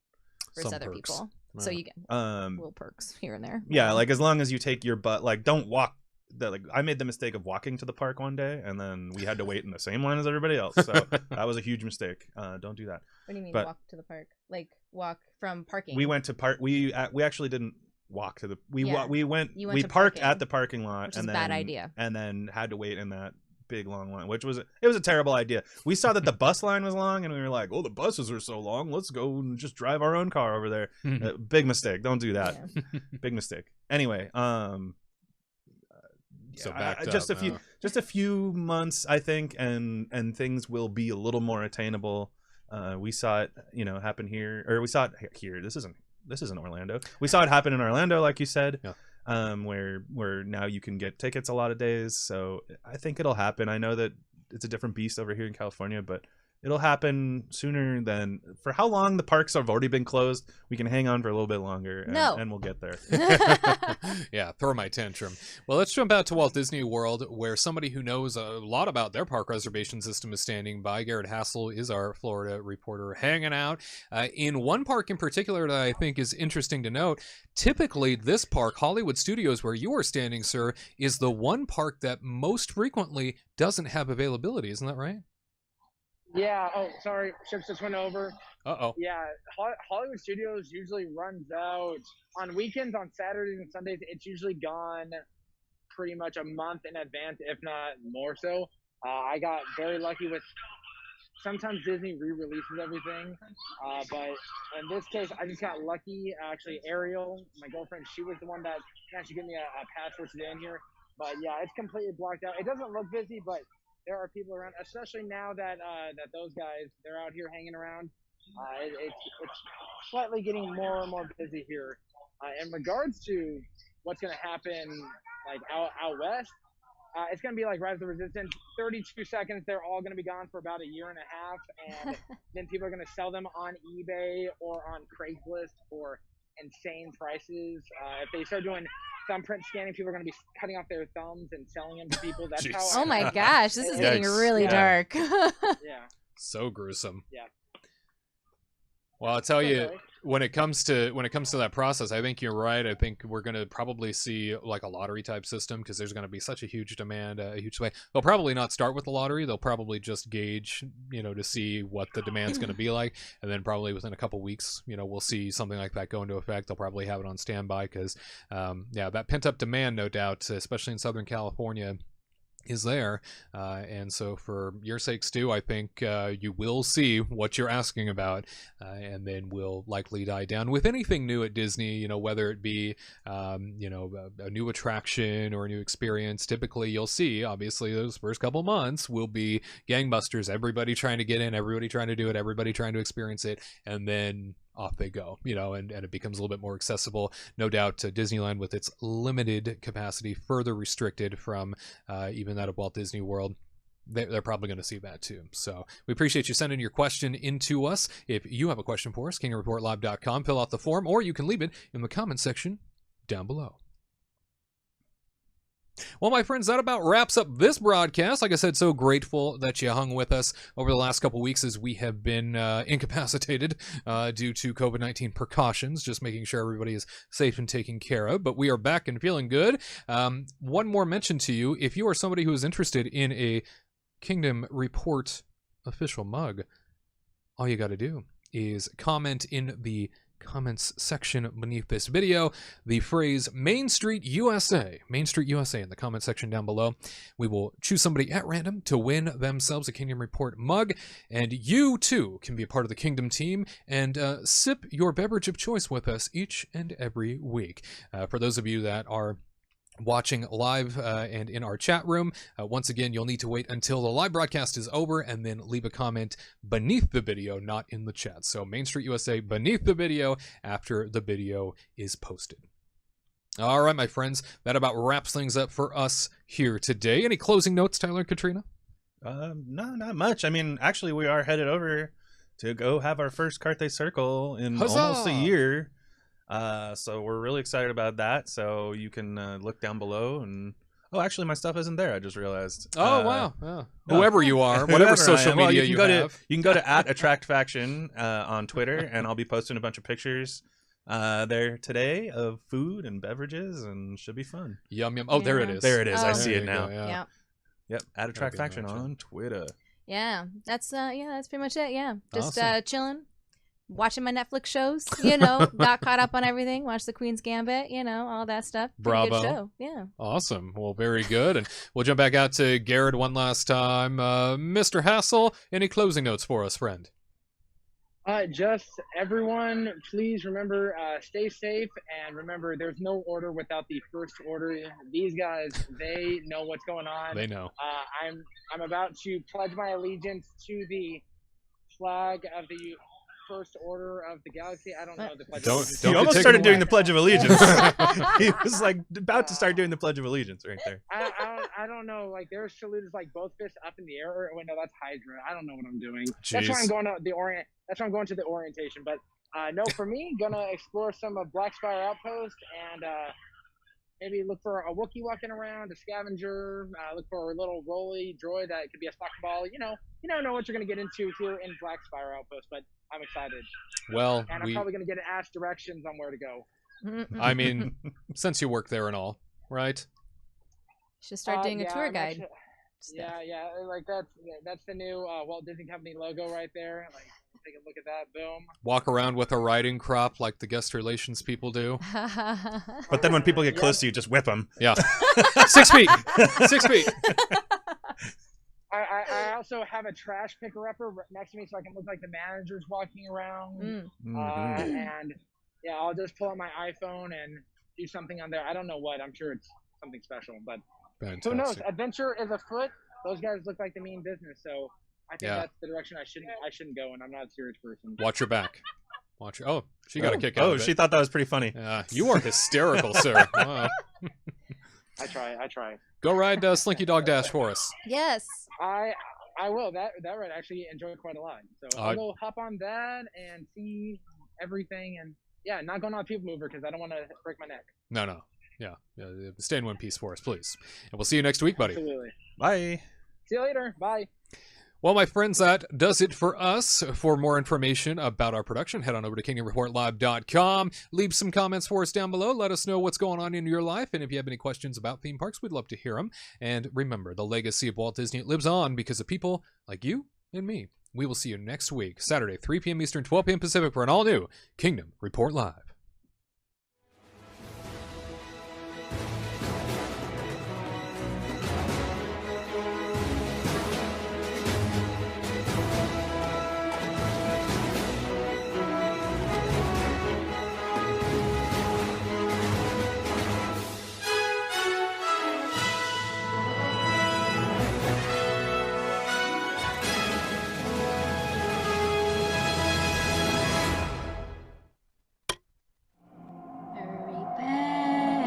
Versus other people. So you get little perks here and there. Yeah, like as long as you take your butt, like don't walk. I made the mistake of walking to the park one day, and then we had to wait in the same line as everybody else. So that was a huge mistake. Don't do that. What do you mean walk to the park? Like walk from parking? We went to park. We actually didn't walk to the. We parked parking, at the parking lot, which is a bad idea. And then had to wait in that big long line, which was a terrible idea. We saw that the bus line was long, and we were like, "Oh, the buses are so long. Let's go and just drive our own car over there." Big mistake. Don't do that. Big mistake. Anyway, so just a few months, I think, and things will be a little more attainable. We saw it, happen here, or we saw it here. This isn't Orlando. We saw it happen in Orlando, like you said, where now you can get tickets a lot of days. So I think it'll happen. I know that it's a different beast over here in California, but it'll happen sooner than. For how long the parks have already been closed, we can hang on for a little bit longer, and we'll get there. Yeah, throw my tantrum. Well, let's jump out to Walt Disney World, where somebody who knows a lot about their park reservation system is standing by. Gared Hassel is our Florida reporter hanging out. In one park in particular that I think is interesting to note, typically this park, Hollywood Studios, where you are standing, sir, is the one park that most frequently doesn't have availability. Isn't that right? Yeah. Oh, sorry. Ships just went over. Uh-oh. Yeah. Hollywood Studios usually runs out on weekends, on Saturdays and Sundays. It's usually gone pretty much a month in advance, if not more so. I got very lucky with sometimes Disney re-releases everything. But in this case, I just got lucky. Actually, Ariel, my girlfriend, she was the one that actually gave me a pass for today in here. But yeah, it's completely blocked out. It doesn't look busy, but there are people around, especially now that those guys, they're out here hanging around. It's slightly getting more and more busy here. In regards to what's going to happen like out west, it's going to be like Rise of the Resistance. 32 seconds, they're all going to be gone for about a year and a half, and then people are going to sell them on eBay or on Craigslist for insane prices. If they start doing thumbprint scanning, people are going to be cutting off their thumbs and selling them to people. That's Jeez. how. Oh my gosh, this is getting Yikes. really Yeah. dark. Yeah. So gruesome. Yeah. Well, I'll tell you, Okay. when it comes to that process, I think you're right. I think we're going to probably see like a lottery type system because there's going to be such a huge demand, a huge way. They'll probably not start with the lottery. They'll probably just gauge, to see what the demand's going to be like, and then probably within a couple weeks, we'll see something like that go into effect. They'll probably have it on standby because, that pent up demand, no doubt, especially in Southern California, is there, and so for your sake, Stu, I think you will see what you're asking about, and then will likely die down with anything new at Disney. Whether it be a new attraction or a new experience. Typically, you'll see obviously those first couple months will be gangbusters. Everybody trying to get in, everybody trying to do it, everybody trying to experience it, and then off they go, and it becomes a little bit more accessible. No doubt Disneyland, with its limited capacity, further restricted from even that of Walt Disney World. They're probably going to see that too. So we appreciate you sending your question into us. If you have a question for us, kingreportlive.com, fill out the form, or you can leave it in the comment section down below. Well, my friends, that about wraps up this broadcast. Like I said, so grateful that you hung with us over the last couple weeks as we have been incapacitated due to COVID-19 precautions, just making sure everybody is safe and taken care of. But we are back and feeling good. One more mention to you. If you are somebody who is interested in a Kingdom Report official mug, all you got to do is comment in the comments section beneath this video the phrase Main Street USA in the comment section down below. We will choose somebody at random to win themselves a Kingdom Report mug, and you too can be a part of the Kingdom team and sip your beverage of choice with us each and every week. For those of you that are watching live and in our chat room, once again, you'll need to wait until the live broadcast is over and then leave a comment beneath the video, not in the chat. So Main Street USA beneath the video after the video is posted. All right, my friends, that about wraps things up for us here today. Any closing notes, Tyler and Katrina? No, not much. I mean, actually, we are headed over to go have our first Carthay Circle in Huzzah! almost a year. So we're really excited about that. So you can look down below and actually my stuff isn't there. I just realized. Wow. Whoever you are, whatever Whoever social I am. Well, media you you can have. you can go to @AttractFaction on Twitter, and I'll be posting a bunch of pictures there today of food and beverages, and should be fun. Yum, yum. Oh, there it is. There it is. I Oh. see There it you now. go, yeah. Yeah. Yep, @AttractFaction That'd be on Twitter. Yeah. That's pretty much it. Yeah. Just Awesome. chilling, watching my Netflix shows, got caught up on everything, watched The Queen's Gambit, all that stuff. Pretty Bravo. good show. Yeah. Awesome. Well, very good. And we'll jump back out to Gared one last time. Mr. Hassel, any closing notes for us, friend? Just everyone, please remember, stay safe, and remember, there's no order without the first order. These guys, they know what's going on. They know. I'm about to pledge my allegiance to the flag of the First Order of the Galaxy. I don't know the pledge. Don't of allegiance. get You almost taken started away. doing the Pledge of Allegiance. He was like about to start doing the Pledge of Allegiance right there. I don't know. Like their salute is like both fists up in the air. Or, wait, no, that's Hydra. I don't know what I'm doing. That's why Jeez. I'm going to the That's why I'm going to the orientation. But no, for me, gonna explore some of Black Spire Outpost and maybe look for a Wookiee walking around, a scavenger. Look for a little rolly droid that could be a soccer ball. You don't know what you're gonna get into here in Black Spire Outpost, but I'm excited. Well, And I'm probably gonna get asked directions on where to go. I mean, since you work there and all, right? Should start doing a Yeah, tour I'm guide. actually- Yeah, like that's the new Walt Disney Company logo right there. Like, take a look at that. Boom. Walk around with a riding crop like the guest relations people do. But then when people get Yep. close to you, just whip them. Yeah. 6 feet. 6 feet. I also have a trash picker-upper next to me so I can look like the manager's walking around. And yeah, I'll just pull out my iPhone and do something on there. I don't know what. I'm sure it's something special, but Fantastic. who knows? Adventure is afoot. Those guys look like they mean business, so I think Yeah. that's the direction I shouldn't go, and I'm not a serious person. Watch your back. Watch your. Oh, she got a kick out Oh, of it. she thought that was pretty funny. You are hysterical, sir. Wow. I try. Go ride Slinky Dog Dash for us. Yes. I will. That ride I actually enjoyed quite a lot. So I'll go hop on that and see everything. And yeah, not going on PeopleMover because I don't want to break my neck. No. Yeah. Stay in one piece for us, please. And we'll see you next week, buddy. Absolutely. Bye. See you later. Bye. Well, my friends, that does it for us. For more information about our production, head on over to KingdomReportLive.com. Leave some comments for us down below. Let us know what's going on in your life. And if you have any questions about theme parks, we'd love to hear them. And remember, the legacy of Walt Disney lives on because of people like you and me. We will see you next week, Saturday, 3 p.m. Eastern, 12 p.m. Pacific, for an all-new Kingdom Report Live.